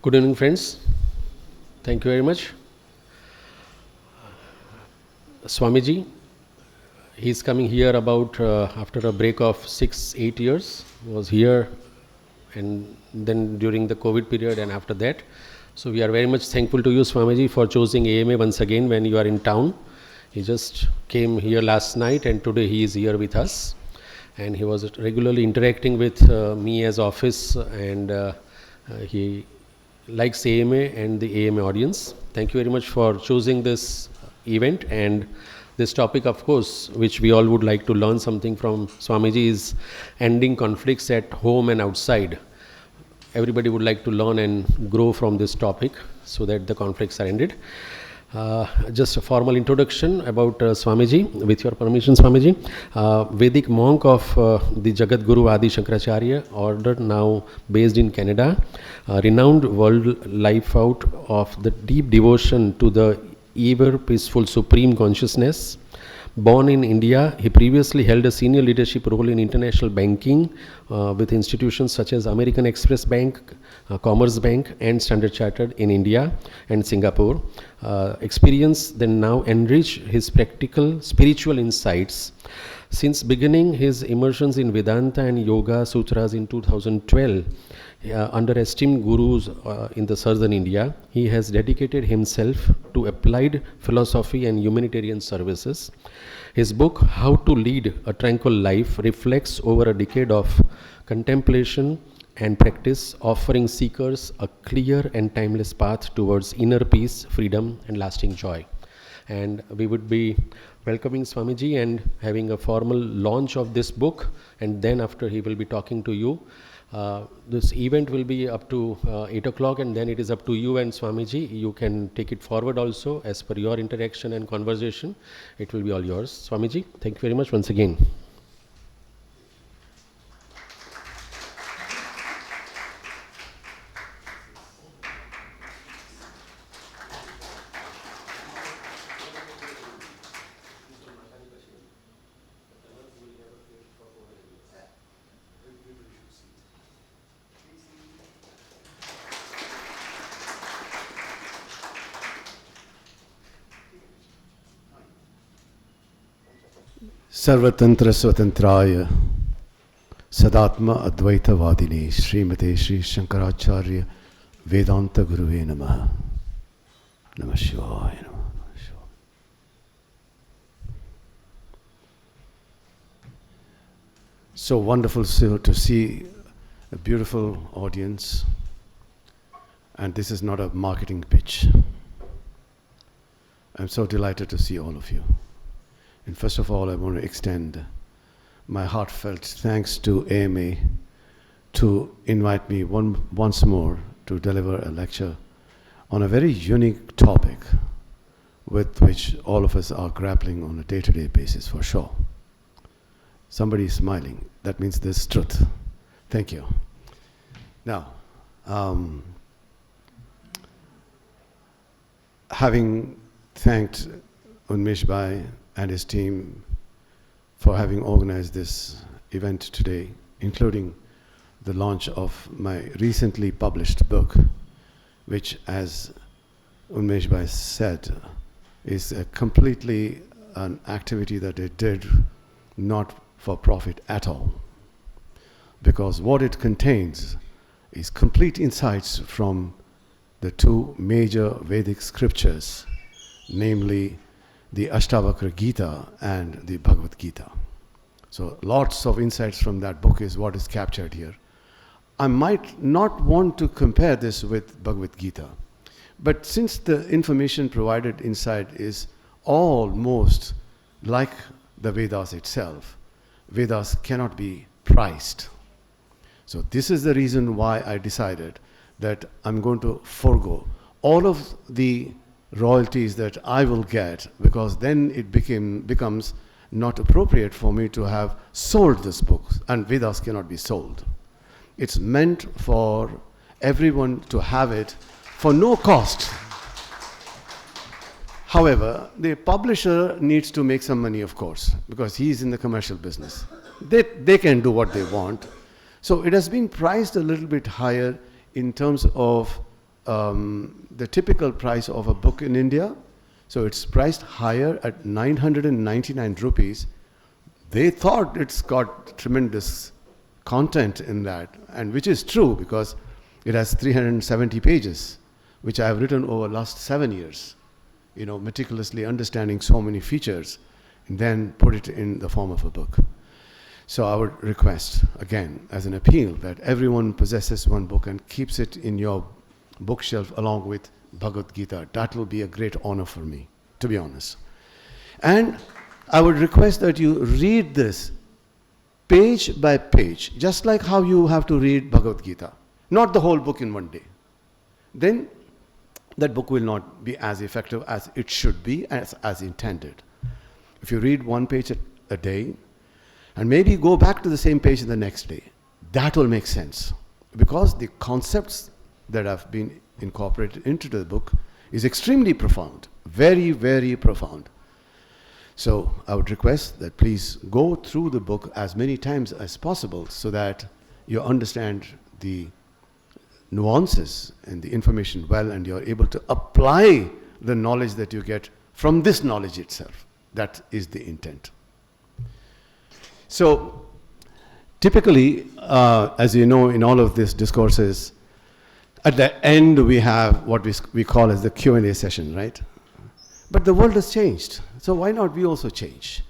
Good evening, friends. Thank you very much. Swamiji, he's coming here about after a break of 6, 8 years. Was here, and then during the COVID period, and after that. So we are very much thankful to you, Swamiji, for choosing AMA once again when you are in town. He just came here last night, and today he is here with us. And he was regularly interacting with me as office, and he likes AMA and the AMA audience. Thank you very much for choosing this event. And this topic, of course, which we all would like to learn something from Swamiji, is ending conflicts at home and outside. Everybody would like to learn and grow from this topic so that the conflicts are ended. Just a formal introduction about Swamiji, with your permission, Swamiji. Vedic monk of the Jagat Guru Adi Shankaracharya order, now based in Canada, renowned world life out of the deep devotion to the ever peaceful supreme consciousness. Born in India, he previously held a senior leadership role in international banking with institutions such as American Express Bank, Commerce Bank, and Standard Chartered in India and Singapore. Experience then now enrich his practical spiritual insights. Since beginning his immersions in Vedanta and Yoga Sutras in 2012, under esteemed gurus in the southern India, he has dedicated himself to applied philosophy and humanitarian services. His book, How to Lead a Tranquil Life, reflects over a decade of contemplation and practice, offering seekers a clear and timeless path towards inner peace, freedom, and lasting joy. And we would be welcoming Swamiji and having a formal launch of this book, and then after he will be talking to you. This event will be up to 8 o'clock, and then it is up to you and Swamiji. You can take it forward also as per your interaction and conversation. It will be all yours. Swamiji, thank you very much once again. सर्वतंत्र स्वतंत्राय सदात्मा अद्वैतवादिने श्रीमते श्री शंकराचार्य वेदांत गुरुवे नमः. नमः शिवाय. नमः शिवाय. So wonderful to see a beautiful audience, and this is not a marketing pitch. I'm so delighted to see all of you. And first of all, I want to extend my heartfelt thanks to AMA to invite me once more to deliver a lecture on a very unique topic with which all of us are grappling on a day-to-day basis, for sure. Somebody is smiling. That means there's truth. Thank you. Now, having thanked Unmesh Bhai and his team for having organized this event today, including the launch of my recently published book, which, as Unmesh Bhai said, is a completely an activity that they did not for profit at all, because what it contains is complete insights from the two major Vedic scriptures, namely the Ashtavakra Gita and the Bhagavad Gita. So lots of insights from that book is what is captured here. I might not want to compare this with Bhagavad Gita, but since the information provided inside is almost like the Vedas itself, Vedas cannot be priced. So this is the reason why I decided that I'm going to forego all of the royalties that I will get, because then it becomes not appropriate for me to have sold this book, and Vedas cannot be sold. It's meant for everyone to have it for no cost. However, the publisher needs to make some money, of course, because he's in the commercial business. They can do what they want. So it has been priced a little bit higher in terms of the typical price of a book in India. So it's priced higher at 999 rupees. They thought it's got tremendous content in that, and which is true because it has 370 pages, which I have written over the last 7 years, meticulously understanding so many features, and then put it in the form of a book. So I would request, again, as an appeal, that everyone possesses one book and keeps it in your bookshelf along with Bhagavad Gita. That will be a great honor for me, to be honest. And I would request that you read this page by page, just like how you have to read Bhagavad Gita, not the whole book in one day. Then that book will not be as effective as it should be, as intended. If you read one page a day, and maybe go back to the same page the next day, that will make sense. Because the concepts that have been incorporated into the book is extremely profound, very, very profound. So I would request that please go through the book as many times as possible so that you understand the nuances and the information well, and you're able to apply the knowledge that you get from this knowledge itself. That is the intent. So typically, as you know, in all of these discourses, at the end we have what we call as the Q&A session, right? But the world has changed, so why not we also change?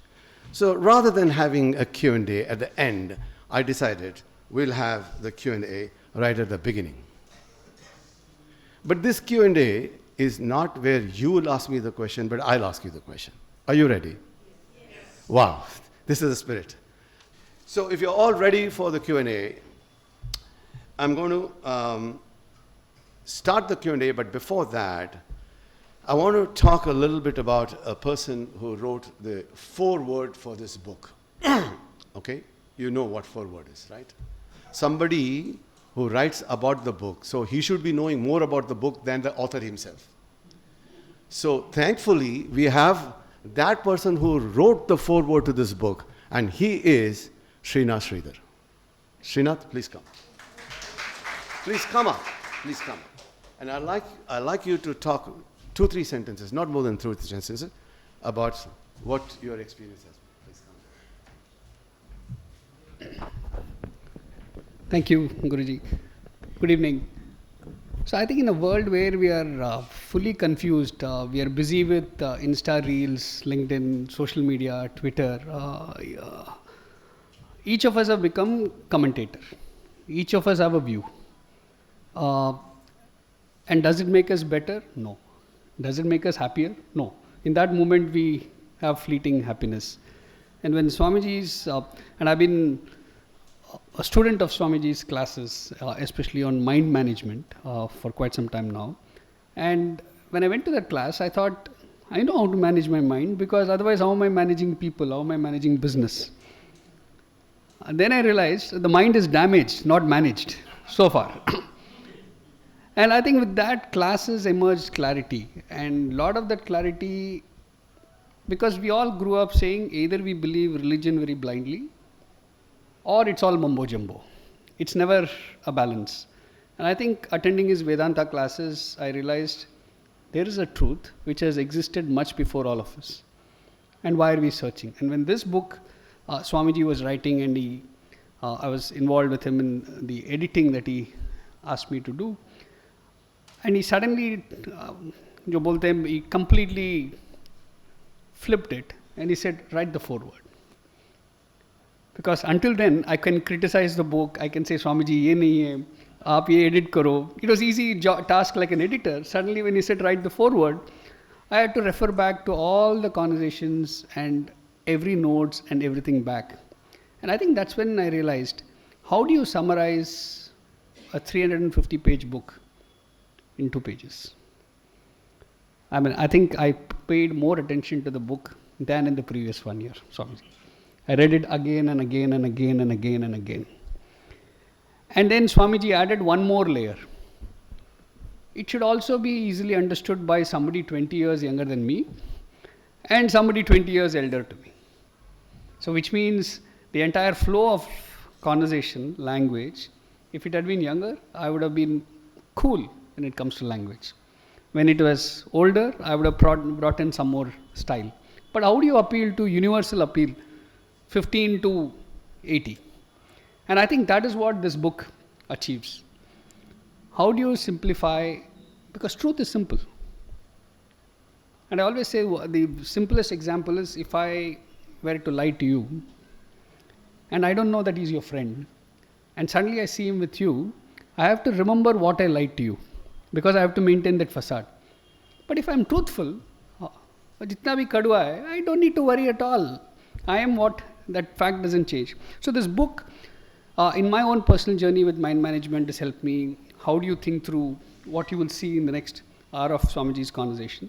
So rather than having a Q&A at the end, I decided we'll have the Q&A right at the beginning. But this Q&A is not where you will ask me the question, but I'll ask you the question. Are you ready? Yes. Wow, this is the spirit. So if you're all ready for the Q&A, I'm going to start the Q&A, but before that, I want to talk a little bit about a person who wrote the foreword for this book. Okay? You know what foreword is, right? Somebody who writes about the book, so he should be knowing more about the book than the author himself. So thankfully, we have that person who wrote the foreword to this book, and he is Srinath Sridhar. Srinath, please come. Please come up. Please come up. And I'd like you to talk 2-3 sentences, not more than 2-3 sentences, about what your experience has been. Please come. Thank you, Guruji. Good evening. So I think in a world where we are fully confused, we are busy with Insta Reels, LinkedIn, social media, Twitter, each of us have become commentator. Each of us have a view. And does it make us better? No. Does it make us happier? No. In that moment, we have fleeting happiness. And when Swamiji's, and I've been a student of Swamiji's classes, especially on mind management, for quite some time now. And when I went to that class, I thought, I know how to manage my mind, because otherwise, how am I managing people? How am I managing business? And then I realized the mind is damaged, not managed, so far. And I think with that, classes emerged clarity. And a lot of that clarity, because we all grew up saying either we believe religion very blindly, or it's all mumbo jumbo. It's never a balance. And I think attending his Vedanta classes, I realized there is a truth which has existed much before all of us. And why are we searching? And when this book, Swamiji was writing, and I was involved with him in the editing that he asked me to do. And he suddenly, he completely flipped it, and he said, write the foreword. Because until then, I can criticize the book, I can say, Swamiji, ye nahi hai, aap ye edit karo. It was easy task like an editor. Suddenly when he said, write the foreword, I had to refer back to all the conversations and every notes and everything back. And I think that's when I realized, how do you summarize a 350-page book in 2 pages? I mean, I think I paid more attention to the book than in the previous 1 year, Swamiji. I read it again and again and again and again and again. And then Swamiji added one more layer. It should also be easily understood by somebody 20 years younger than me and somebody 20 years elder to me. So which means the entire flow of conversation, language, if it had been younger, I would have been cool when it comes to language. When it was older, I would have brought in some more style. But how do you appeal to universal appeal, 15 to 80? And I think that is what this book achieves. How do you simplify? Because truth is simple. And I always say the simplest example is if I were to lie to you, and I don't know that he's your friend, and suddenly I see him with you, I have to remember what I lied to you, because I have to maintain that facade. But if I'm truthful, jitna bhi kadwa hai, I don't need to worry at all. I am what, that fact doesn't change. So this book, in my own personal journey with mind management, has helped me. How do you think through what you will see in the next hour of Swamiji's conversation?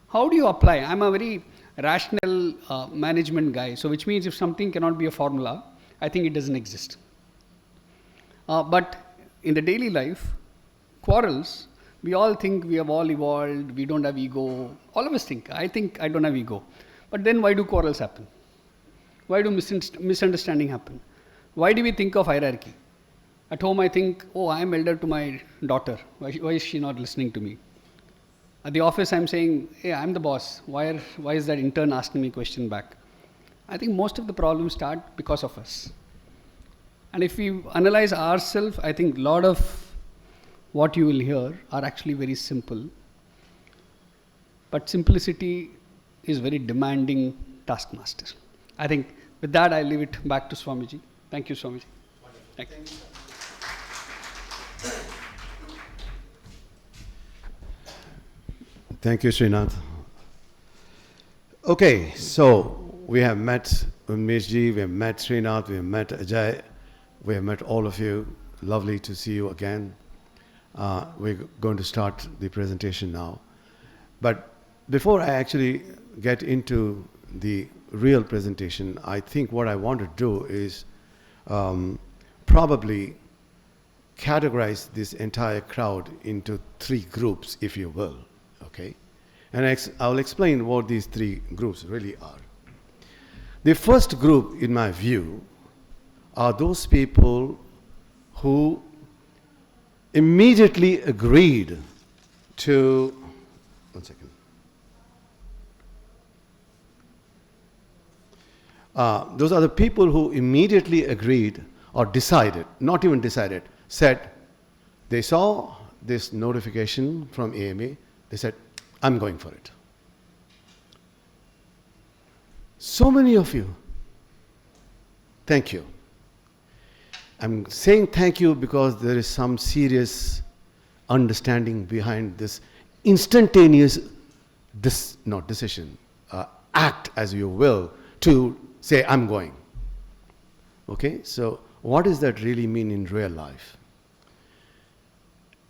How do you apply? I'm a very rational management guy, so which means if something cannot be a formula, I think it doesn't exist. But in the daily life, quarrels, we all think we have all evolved, we don't have ego. All of us think I don't have ego. But then why do quarrels happen? Why do misunderstanding happen? Why do we think of hierarchy? At home I think, oh, I am elder to my daughter. Why is she not listening to me? At the office I'm saying, hey, I'm the boss. Why is that intern asking me question back? I think most of the problems start because of us. And if we analyze ourselves, I think a lot of what you will hear are actually very simple. But simplicity is very demanding taskmaster. I think with that I leave it back to Swamiji. Thank you, Swamiji. Thank you. Thank you, Srinath. Okay, so we have met Unmeshji, we have met Srinath, we have met Ajay, we have met all of you. Lovely to see you again. We're going to start the presentation now. But before I actually get into the real presentation, I think what I want to do is probably categorize this entire crowd into three groups, if you will. Okay? And I'll explain what these three groups really are. The first group, in my view, are those people who immediately agreed to, one second. Those are the people who immediately agreed or decided, not even decided, said, they saw this notification from AMA, they said, I'm going for it. So many of you, thank you. I'm saying thank you because there is some serious understanding behind this instantaneous, act, as you will, to say, I'm going. Okay, so what does that really mean in real life?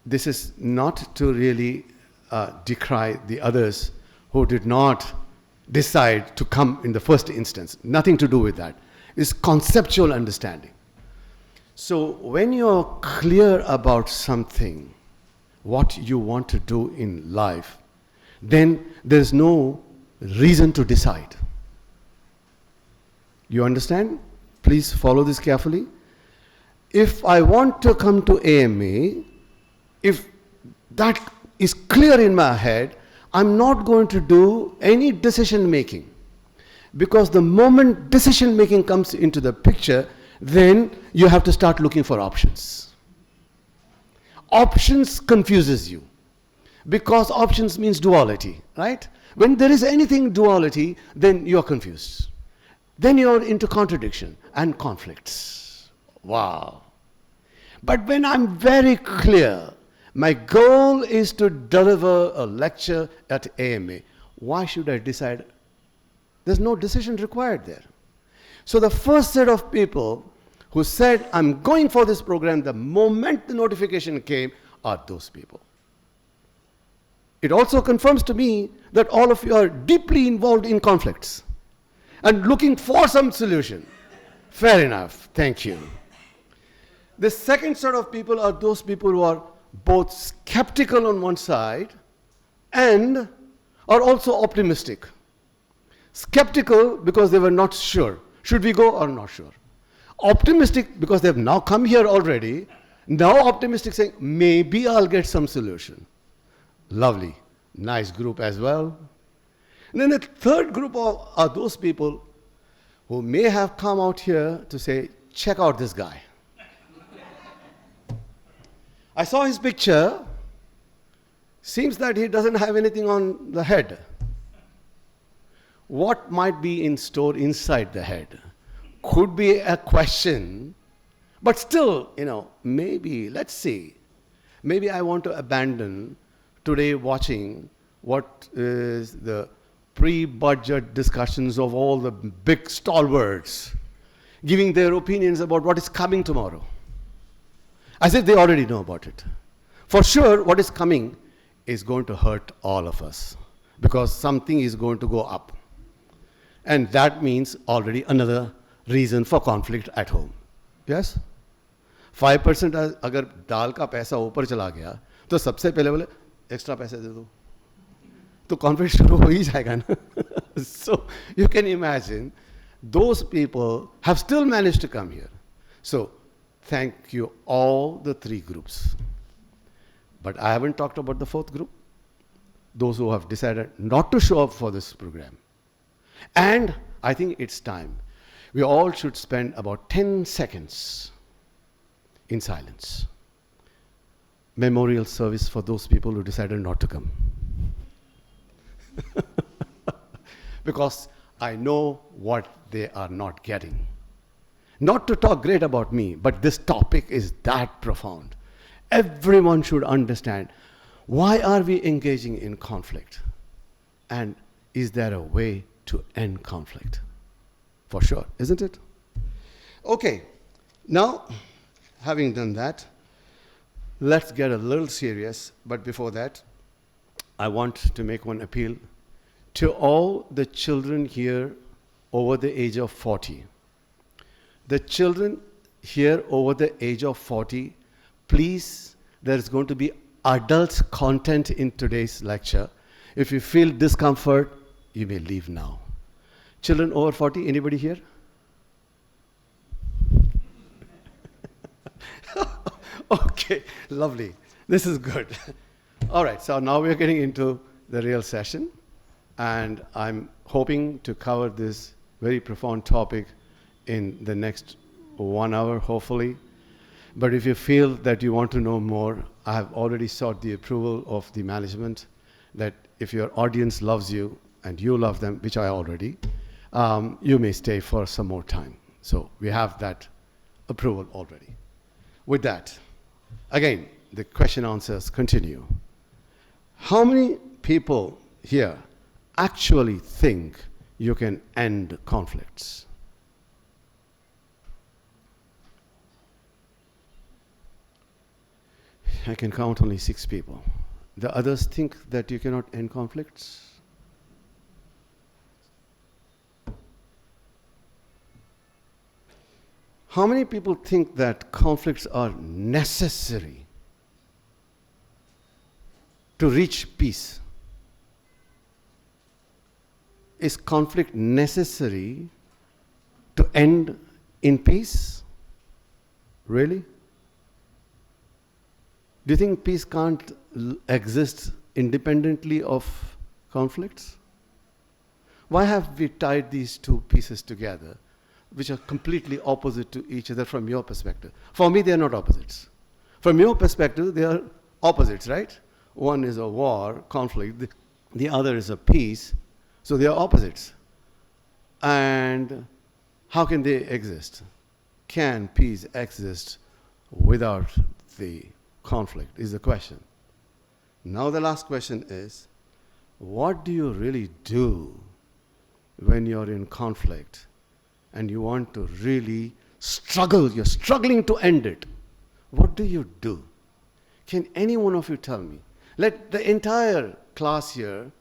This is not to really decry the others who did not decide to come in the first instance. Nothing to do with that. It's conceptual understanding. So when you're clear about something, what you want to do in life, then there's no reason to decide. You understand? Please follow this carefully. If I want to come to AMA, if that is clear in my head, I'm not going to do any decision making. Because the moment decision making comes into the picture, then you have to start looking for options. Options confuses you. Because options means duality, right? When there is anything duality, then you're confused. Then you're into contradiction and conflicts. Wow. But when I'm very clear, my goal is to deliver a lecture at AMA. Why should I decide? There's no decision required there. So the first set of people who said, I'm going for this program the moment the notification came, are those people. It also confirms to me that all of you are deeply involved in conflicts and looking for some solution. Fair enough. Thank you. The second set of people are those people who are both skeptical on one side and are also optimistic. Skeptical because they were not sure. Should we go or not sure? Optimistic because they have now come here already Now optimistic, saying, maybe I'll get some solution. Lovely. Nice group as well. And then the third group are those people who may have come out here to say, check out this guy. I saw his picture. Seems that he doesn't have anything on the head. What might be in store inside the head? Could be a question, but still, maybe, let's see. Maybe I want to abandon today watching what is the pre-budget discussions of all the big stalwarts, giving their opinions about what is coming tomorrow, as if they already know about it. For sure, what is coming is going to hurt all of us, because something is going to go up. And that means already another reason for conflict at home. Yes? 5% अगर दाल का पैसा ऊपर चला गया तो सबसे पहले बोले एक्स्ट्रा पैसे दे दो तो conflict शुरू हो ही जाएगा ना. So you can imagine those people have still managed to come here. So thank you all the three groups. But I haven't talked about the fourth group, those who have decided not to show up for this program. And I think it's time. We all should spend about 10 seconds in silence. Memorial service for those people who decided not to come. Because I know what they are not getting. Not to talk great about me, but this topic is that profound. Everyone should understand, why are we engaging in conflict? And is there a way to end conflict? For sure, isn't it? Okay, now, having done that, let's get a little serious. But before that, I want to make one appeal to all the children here over the age of 40. The children here over the age of 40, please, there's going to be adult content in today's lecture. If you feel discomfort, you may leave now. Children over 40, anybody here? Okay, lovely. This is good. All right, so now we're getting into the real session, and I'm hoping to cover this very profound topic in the next 1 hour, hopefully. But if you feel that you want to know more, I have already sought the approval of the management that if your audience loves you and you love them, which I already, you may stay for some more time. So we have that approval already. With that, again, the question answers continue. How many people here actually think you can end conflicts? I can count only 6 people. The others think that you cannot end conflicts? How many people think that conflicts are necessary to reach peace? Is conflict necessary to end in peace? Really? Do you think peace can't exist independently of conflicts? Why have we tied these two pieces together, which are completely opposite to each other from your perspective? For me, they are not opposites. From your perspective, they are opposites, right? One is a war, conflict, the other is a peace, so they are opposites. And how can they exist? Can peace exist without the conflict, is the question. Now the last question is, what do you really do when you're in conflict and you want to really struggle, you're struggling to end it? What do you do? Can any one of you tell me? Let the entire class here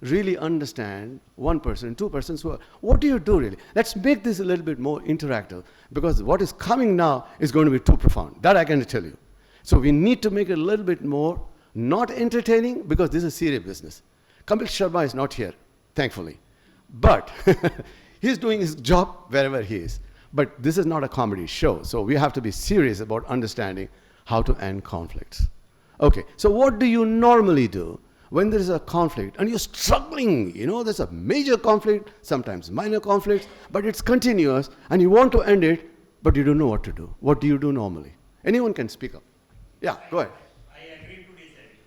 really understand, one person, two persons, what do you do really? Let's make this a little bit more interactive, because what is coming now is going to be too profound. That I can tell you. So we need to make it a little bit more, not entertaining, because this is serious business. Kapil Sharma is not here, thankfully. But he's doing his job wherever he is. But this is not a comedy show, so we have to be serious about understanding how to end conflicts. Okay, so what do you normally do when there is a conflict and you're struggling? There's a major conflict, sometimes minor conflicts, but it's continuous and you want to end it, but you don't know what to do. What do you do normally? Anyone can speak up. Yeah, go ahead. I agree to disagree.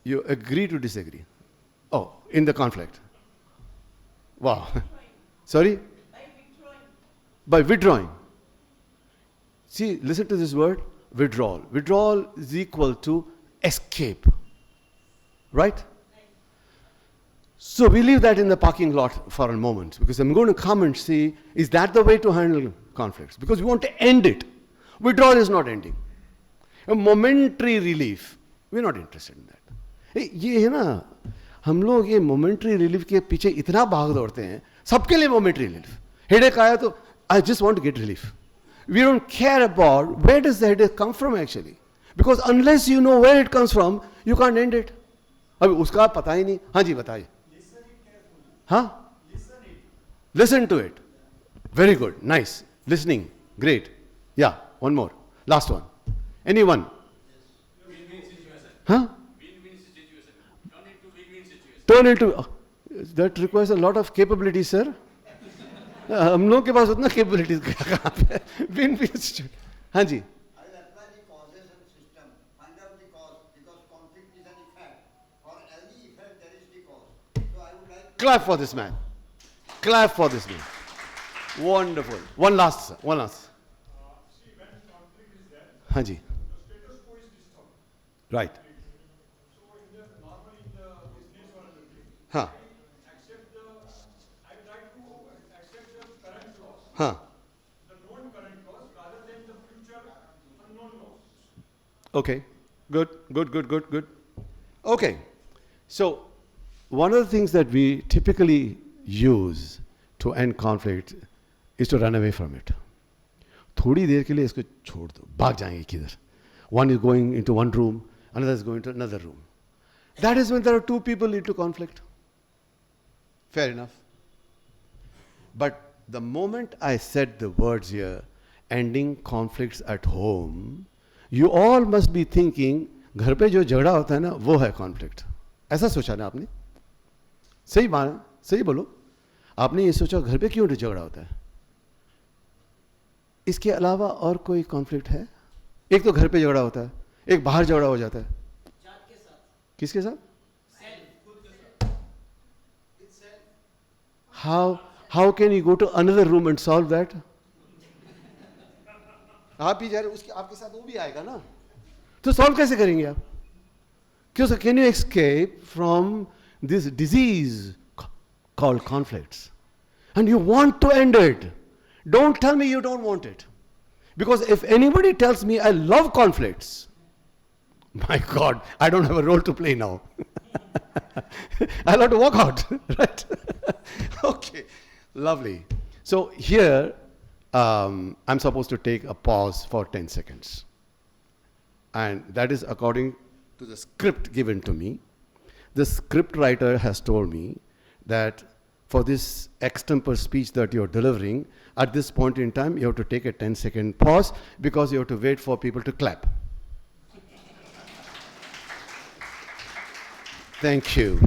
You agree to disagree. Oh, in the conflict. Wow. Sorry? By withdrawing. See, listen to this word, withdrawal. Withdrawal is equal to escape. Right? So we leave that in the parking lot for a moment, because I'm going to come and see, is that the way to handle conflicts? Because we want to end it. Withdrawal is not ending. A momentary relief, we're not interested in that. ये है ना, हम लोग ये momentary relief के पीछे इतना भाग दौड़ते हैं, सबके लिए momentary relief. Headache आया तो I just want to get relief. We don't care about where does the headache come from actually. Because unless you know where it comes from, you can't end it. अभी उसका पता ही नहीं. हाँ जी बताइए. हाँ? Listen to it. Very good. Nice. Listening. Great. Yeah. One more. Last one. Anyone? Win-win situation. Huh? Win-win situation. Turn into win-win situation. Turn into. That requires a lot of capability, sir. हम लोग के पास उतना capabilities कहाँ पे है? Win-win situation. हाँ जी. I will apply the causation system. Find out the cause, because conflict is an effect. For any effect, there is the cause. So I would like. Clap for this man. Clap for this man. Wonderful. One last, sir. One last. See, when conflict is there, हाँ जी. the status quo is disturbed. Right. So normally in the business or anything, हाँ. I try to accept the current laws, हाँ. the known current laws, rather than the future unknown laws. Okay. Good. Okay. So, one of the things that we typically use to end conflict is to run away from it. थोड़ी देर के लिए इसको छोड़ दो, भाग जाएंगे किधर. One is going into one room, another is going to another room. That is when there are two people into conflict. Fair enough. But the moment I said the words here, ending conflicts at home, you all must be thinking, घर पे जो झगड़ा होता है ना, वो है conflict. ऐसा सोचा ना आपने? सही बोलो. आपने ये सोचा घर पे क्यों झगड़ा होता है? इसके अलावा और कोई कॉन्फ्लिक्ट है? एक तो घर पे झगड़ा होता है, एक बाहर झगड़ा हो जाता है. किसके साथ? How can you go to another room and solve that? आप ही जा रहे, उसके आपके साथ वो भी आएगा ना, तो सॉल्व कैसे करेंगे आप? क्यों? Can you escape from this disease called conflicts? And you want to end it. Don't tell me you don't want it. Because if anybody tells me I love conflicts, my God, I don't have a role to play now. I'll have to walk out, right? Okay, lovely. So here, I'm supposed to take a pause for 10 seconds. And that is according to the script given to me. The script writer has told me that for this extempore speech that you're delivering, at this point in time, you have to take a 10-second pause because you have to wait for people to clap. Thank you.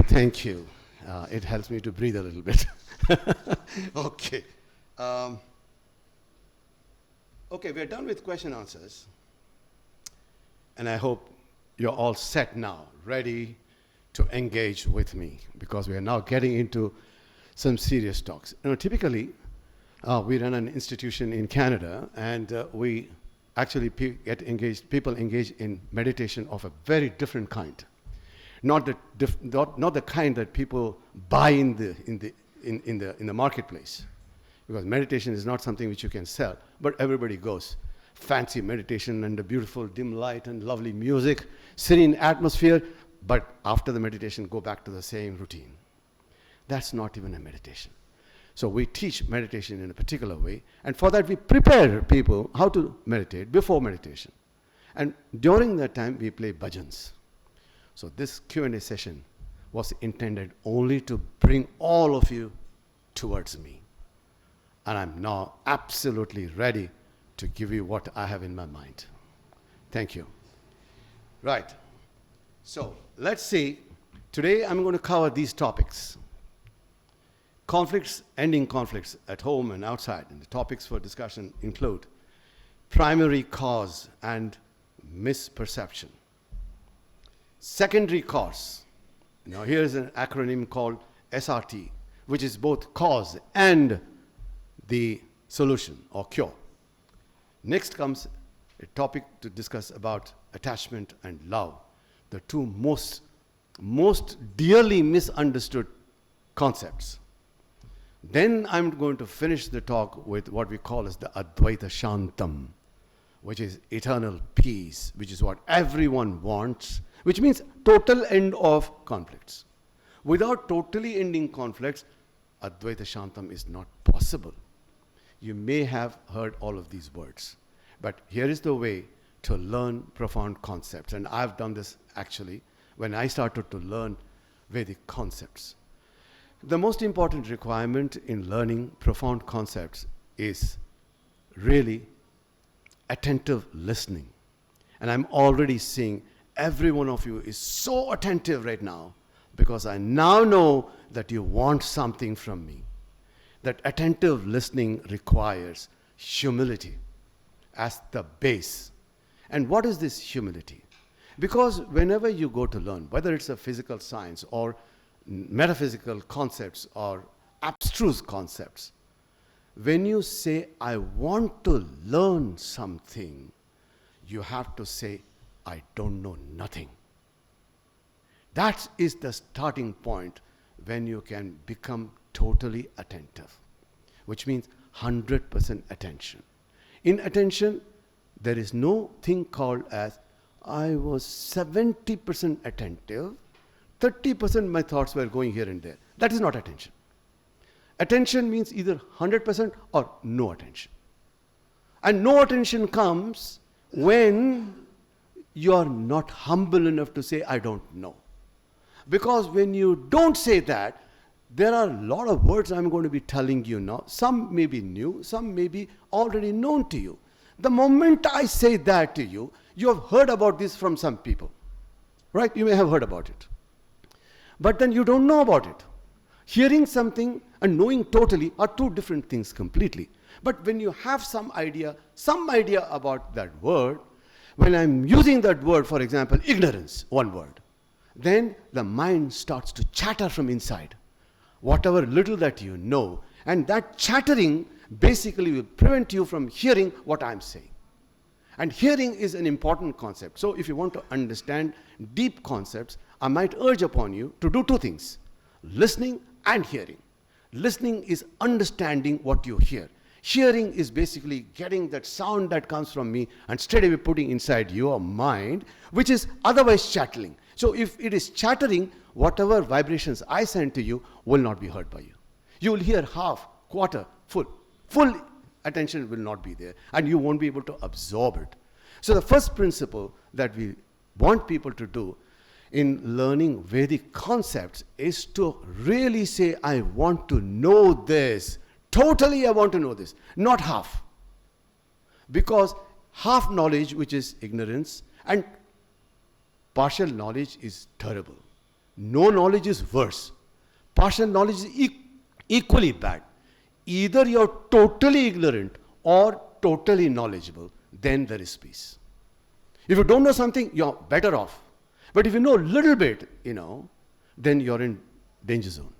It helps me to breathe a little bit. Okay. Okay, we're done with question answers. And I hope you're all set now, ready to engage with me, because we are now getting into some serious talks. Typically, we run an institution in Canada, and we actually people engage in meditation of a very different kind. Not the kind that people buy in the marketplace, because meditation is not something which you can sell, but everybody goes. Fancy meditation and a beautiful dim light and lovely music, serene atmosphere, but after the meditation go back to the same routine. That's not even a meditation. So we teach meditation in a particular way, and for that we prepare people how to meditate before meditation. And during that time we play bhajans. So this Q&A session was intended only to bring all of you towards me. And I'm now absolutely ready to give you what I have in my mind. Thank you. Right. So let's see. Today I'm going to cover these topics. Conflicts, ending conflicts at home and outside. And the topics for discussion include primary cause and misperception. Secondary cause. Now here's an acronym called SRT, which is both cause and the solution or cure. Next comes a topic to discuss about attachment and love, the two most dearly misunderstood concepts. Then I'm going to finish the talk with what we call as the Advaita Shantam, which is eternal peace, which is what everyone wants, which means total end of conflicts. Without totally ending conflicts, Advaita Shantam is not possible. You may have heard all of these words, but here is the way to learn profound concepts. And I've done this actually when I started to learn Vedic concepts. The most important requirement in learning profound concepts is really attentive listening. And I'm already seeing every one of you is so attentive right now because I now know that you want something from me. That attentive listening requires humility as the base. And what is this humility? Because whenever you go to learn, whether it's a physical science or metaphysical concepts or abstruse concepts, when you say, I want to learn something, you have to say, I don't know nothing. That is the starting point when you can become totally attentive, which means 100% attention. In attention, there is no thing called as, I was 70% attentive, 30% my thoughts were going here and there. That is not attention. Attention means either 100% or no attention. And no attention comes when you are not humble enough to say, I don't know. Because when you don't say that, there are a lot of words I'm going to be telling you now. Some may be new, some may be already known to you. The moment I say that to you, you have heard about this from some people. Right? You may have heard about it. But then you don't know about it. Hearing something and knowing totally are two different things completely. But when you have some idea about that word, when I'm using that word, for example, ignorance, one word, then the mind starts to chatter from inside, whatever little that you know. And that chattering basically will prevent you from hearing what I'm saying. And hearing is an important concept. So if you want to understand deep concepts, I might urge upon you to do two things, listening and hearing. Listening is understanding what you hear. Hearing is basically getting that sound that comes from me and straight away putting inside your mind, which is otherwise chattering. So if it is chattering, whatever vibrations I send to you will not be heard by you. You will hear half, quarter, full. Full attention will not be there, and you won't be able to absorb it. So the first principle that we want people to do in learning Vedic concepts is to really say, I want to know this. Totally I want to know this, not half. Because half knowledge, which is ignorance, and partial knowledge is terrible. No knowledge is worse. Partial knowledge is equally bad. Either you're totally ignorant or totally knowledgeable, then there is peace. If you don't know something, you're better off. But if you know a little bit, then you're in danger zone.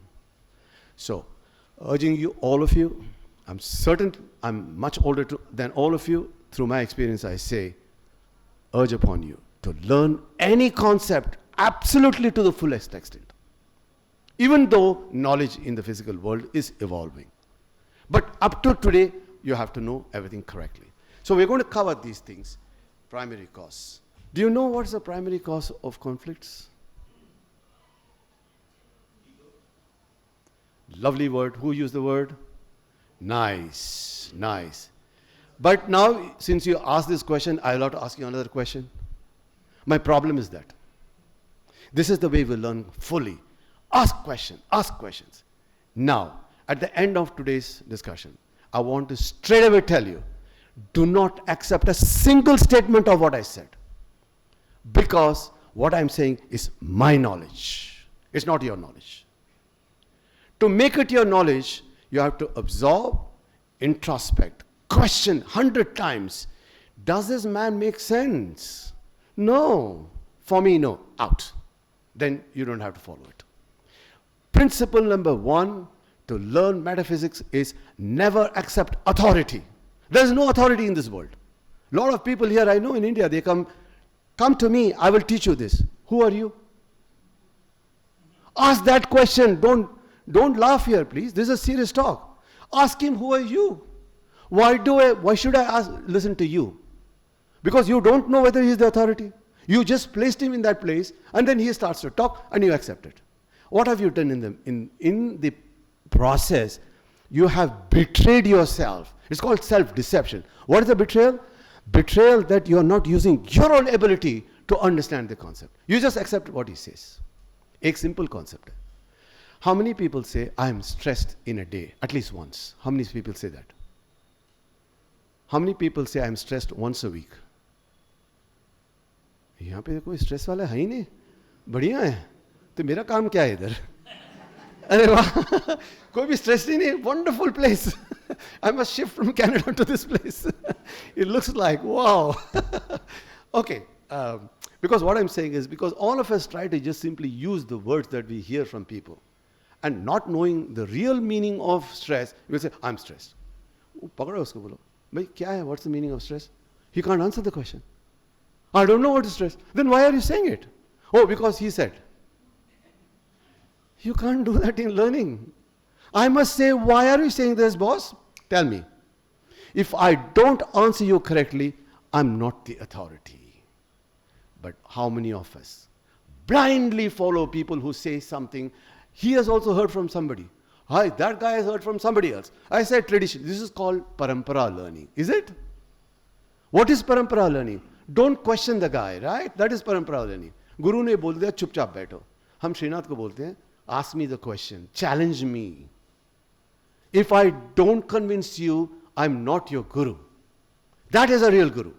So, urging you, all of you, I'm certain I'm much older than all of you. Through my experience, I say, urge upon you to learn any concept absolutely to the fullest extent. Even though knowledge in the physical world is evolving. But up to today, you have to know everything correctly. So we're going to cover these things. Primary cause. Do you know what's the primary cause of conflicts? Lovely word. Who used the word? Nice, nice. But now, since you asked this question, I'll have to ask you another question. My problem is that this is the way we learn fully. Ask questions. Now, at the end of today's discussion, I want to straight away tell you, do not accept a single statement of what I said. because what I'm saying is my knowledge. It's not your knowledge. To make it your knowledge, you have to absorb, introspect, question 100 times. Does this man make sense? No. For me, no. Out. Then you don't have to follow it. Principle number 1 to learn metaphysics is never accept authority. There is no authority in this world. A lot of people here I know in India, they come to me, I will teach you this. Who are you? Ask that question. Don't laugh here, please. This is a serious talk. Ask him, who are you? Why should I listen to you? Because you don't know whether he is the authority. You just placed him in that place, and then he starts to talk, and you accept it. What have you done in the process? You have betrayed yourself. It's called self-deception. What is the betrayal? Betrayal that you are not using your own ability to understand the concept. You just accept what he says. A simple concept. How many people say, I am stressed in a day? At least once. How many people say that? How many people say, I am stressed once a week? यहाँ पे कोई stress वाला है ही नहीं, बढ़िया है, तो मेरा काम क्या है इधर? अरे वाह, कोई भी स्ट्रेस ही नहीं, wonderful place. I must shift from Canada to this place. It looks like wow. Okay, because what I'm saying is because all of us try to just simply use the words that we hear from people, and not knowing the real meaning of stress, we will say, I'm stressed. पकड़ो उसको बोलो, भाई क्या है? What's the meaning of stress? He can't answer the question. I don't know what is stress. Then why are you saying it? Oh, because he said. You can't do that in learning. I must say, why are you saying this, boss? Tell me. If I don't answer you correctly, I'm not the authority. But how many of us blindly follow people who say something? He has also heard from somebody. Hi, that guy has heard from somebody else. I said tradition. This is called parampara learning. Is it? What is parampara learning? Don't question the guy, right? That is parampara learning. Guru ने बोल दिया चुपचाप बैठो. हम श्रीनाथ को बोलते हैं, ask me the question, challenge me. If I don't convince you, I'm not your guru. That is a real guru.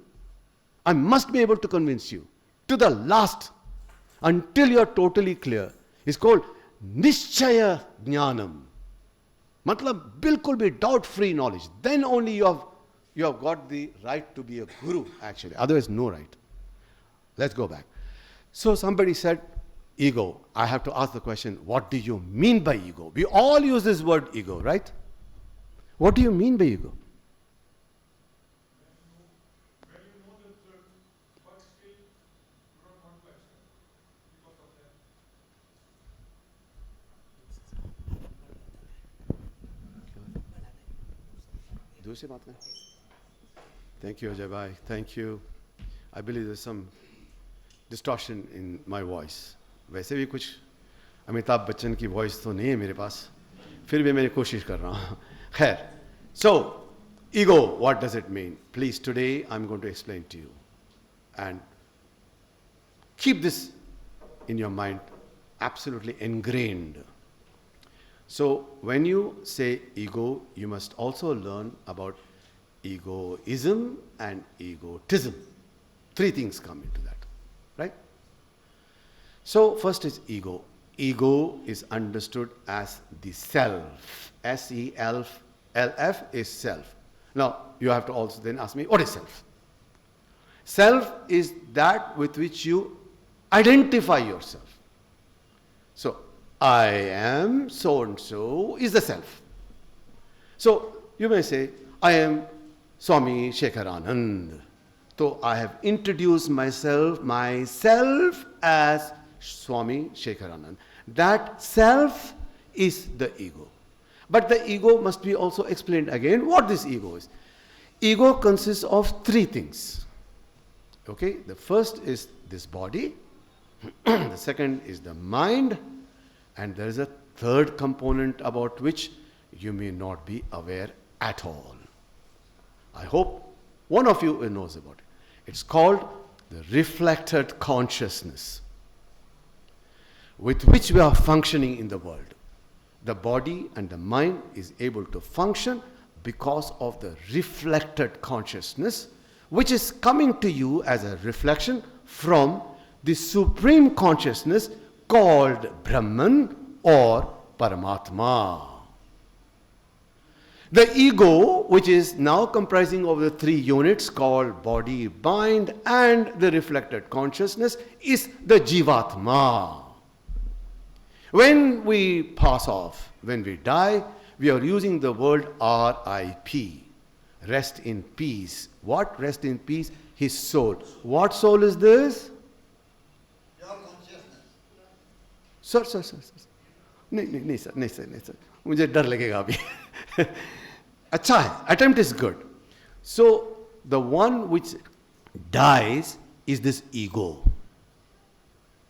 I must be able to convince you to the last until you're totally clear. It's called Nishchaya Jnanam. मतलब बिल्कुल भी doubt free knowledge. Then only you have got the right to be a guru actually. Otherwise no right. Let's go back. So somebody said ego. I have to ask the question, what do you mean by ego? We all use this word ego, right? What do you mean by ego? When you know the truth, but still you don't want to accept because of that. दूसरी बात करें. Thank you, Ajay Bhai. Thank you. I believe there's some distortion in my voice. वैसे भी कुछ अमिताभ बच्चन की voice तो नहीं है मेरे पास, फिर भी मैं कोशिश कर रहा हूँ. खैर, so ego, what does it mean? Please, today I'm going to explain to you, and keep this in your mind, absolutely ingrained. So when you say ego, you must also learn about egoism and egotism. 3 things come into that, right? So first is ego. Ego is understood as the self. S-E-L-F is self. Now you have to also then ask me, what is self? Self is that with which you identify yourself. So I am so-and-so is the self. So you may say, I am Swami Shekharanand. So I have introduced myself as Swami Shekharanand. That self is the ego. But the ego must be also explained again what this ego is. Ego consists of 3 things. Okay, the first is this body, the second is the mind, and there is a third component about which you may not be aware at all. I hope one of you knows about it. It's called the reflected consciousness with which we are functioning in the world. The body and the mind is able to function because of the reflected consciousness which is coming to you as a reflection from the supreme consciousness called Brahman or Paramatma. The ego, which is now comprising of the three units called body, mind, and the reflected consciousness, is the Jivatma. When we pass off, when we die, we are using the word RIP, rest in peace. What rest in peace? His soul. What soul is this? Your consciousness. Sir नहीं sir मुझे डर लगेगा अभी अच्छा है, attempt is good. So the one which dies is this ego,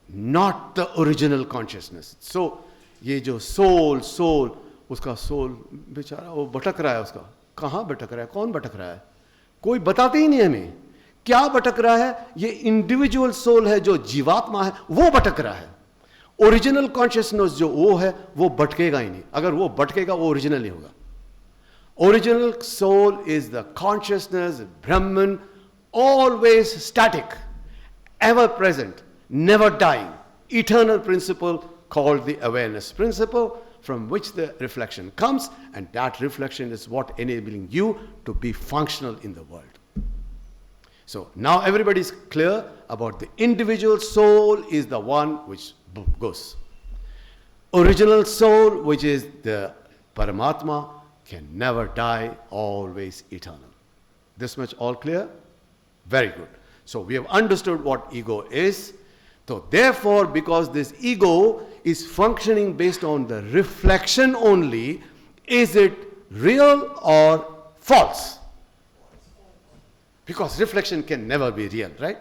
not the original consciousness. So ये जो soul उसका soul बेचारा वो भटक रहा है, उसका कहाँ भटक रहा है, कौन भटक रहा है, कोई बताते ही नहीं हमें क्या भटक रहा है. ये इंडिविजुअल सोल है जो जीवात्मा है, वो भटक रहा है. ओरिजिनल कॉन्शियसनेस जो वो है वो भटकेगा ही नहीं. अगर वो भटकेगा वो ओरिजिनल नहीं होगा. Original soul is the consciousness Brahman, always static, ever present, never dying, eternal principle called the awareness principle, from which the reflection comes, and that reflection is what enabling you to be functional in the world. So now everybody is clear about the individual soul is the one which goes. Original soul, which is the Paramatma, can never die, always eternal. This much all clear? Very good. So we have understood what ego is. So therefore, because this ego is functioning based on the reflection only, is it real or false? Because reflection can never be real, right?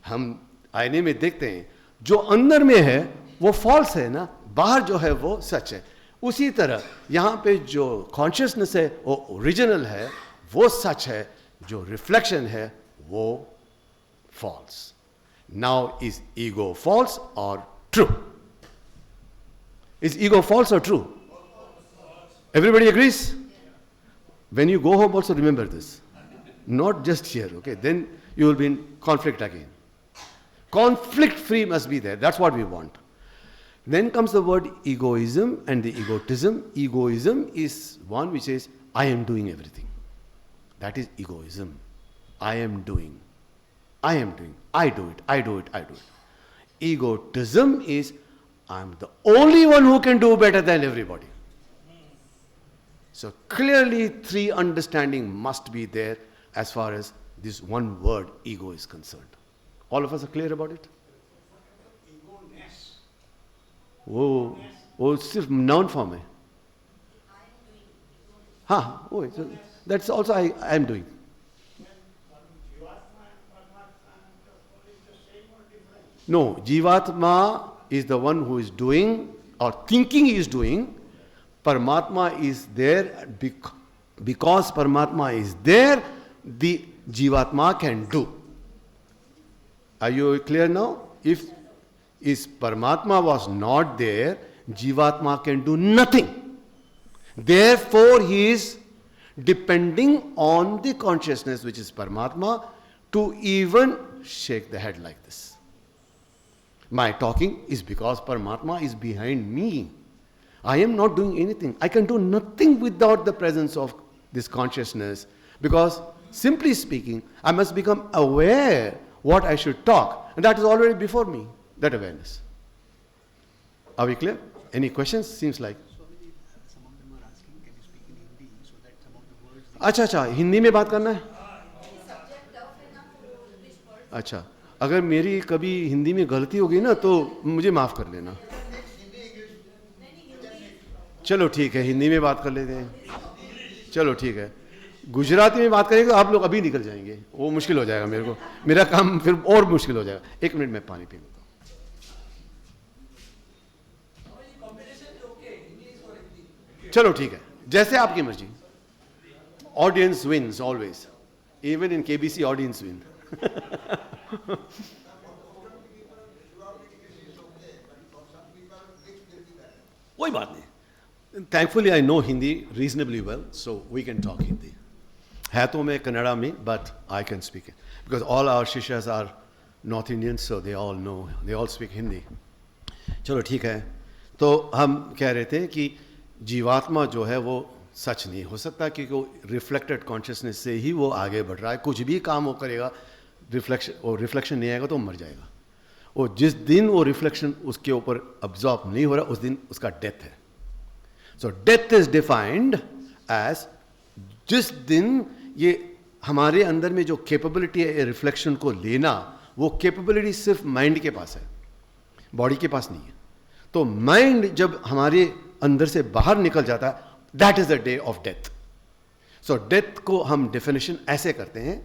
हम आईने में देखते हैं जो अंदर में है वो false है ना, बाहर जो है वो सच है. उसी तरह यहाँ पे जो consciousness है वो original है, वो सच है, जो reflection है वो false. Now, is ego false or true? Is ego false or true? Everybody agrees? When you go home also remember this. Not just here, okay? Then you will be in conflict again. Conflict free must be there. That's what we want. Then comes the word egoism and the egotism. Egoism is one which says, I am doing everything. That is egoism. I am doing. I am doing. I do it. I do it. I do it. Egotism is, I am the only one who can do better than everybody. So clearly three understanding must be there as far as this one word ego is concerned. All of us are clear about it? वो सिर्फ noun form है. हाँ, वो that's also I am doing. No, Jivatma is the one who is doing or thinking he is doing. Paramatma is there because Paramatma is there, the Jivatma can do. Are you clear now? If Paramatma was not there, Jivatma can do nothing. Therefore, he is depending on the consciousness which is Paramatma to even shake the head like this. My talking is because Paramatma is behind me. I am not doing anything. I can do nothing without the presence of this consciousness, because simply speaking, I must become aware what I should talk. And that is already before me, that awareness. Are we clear? Any questions? Seems like. Some of them are asking, can you speak in Hindi so that some of the words... अच्छा, हिंदी में बात करना है? अच्छा, अगर मेरी कभी हिंदी में गलती होगी ना तो मुझे माफ़ कर लेना. चलो ठीक है, हिंदी में बात कर लेते हैं. चलो ठीक है, गुजराती में बात करेंगे तो आप लोग अभी निकल जाएंगे, वो मुश्किल हो जाएगा मेरे को, मेरा काम फिर और मुश्किल हो जाएगा. एक मिनट में पानी पी लेता हूँ. चलो ठीक है, जैसे आपकी मर्जी. Audience wins always, even in KBC audience win. कोई बात नहीं. Thankfully, I know Hindi reasonably well, so we can talk Hindi. है तो मैं कन्नड़ा में, but I can speak it because all our shishas are north Indians, so they all know, they all speak Hindi. चलो ठीक है, तो हम कह रहे थे कि जीवात्मा जो है वो सच नहीं हो सकता, क्योंकि वो रिफ्लेक्टेड कॉन्शियसनेस से ही वो आगे बढ़ रहा है। कुछ भी काम वो करेगा, रिफ्लेक्शन नहीं आएगा तो मर जाएगा। और जिस दिन वो रिफ्लेक्शन उसके ऊपर अब्जॉर्ब नहीं हो रहा, उस दिन उसका डेथ है। So death is defined as जिस दिन ये हमारे अंदर में जो कैपेबिलिटी है रिफ्लेक्शन को लेना, वो कैपेबिलिटी सिर्फ माइंड के पास है, बॉडी के पास नहीं है। तो माइंड जब हमारे अंदर से बाहर निकल जाता है, that is the day of death. So death को हम डेफिनेशन ऐसे करते हैं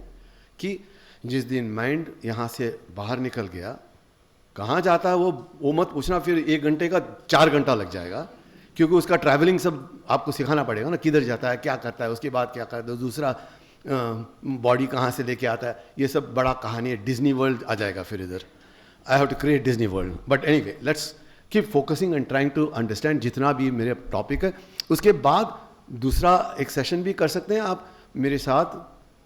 कि जिस दिन माइंड यहां से बाहर निकल गया, कहाँ जाता है वो मत पूछना, फिर 1 घंटे का 4 घंटा लग जाएगा, क्योंकि उसका ट्रैवलिंग सब आपको सिखाना पड़ेगा ना, किधर जाता है, क्या करता है, उसके बाद क्या करता है, दूसरा बॉडी कहाँ से लेके आता है, ये सब बड़ा कहानी है। डिज्नी वर्ल्ड आ जाएगा फिर इधर। I have to create Disney world, but anyway let's keep focusing and trying to understand जितना भी मेरे टॉपिक है। उसके बाद दूसरा एक सेशन भी कर सकते हैं आप मेरे साथ,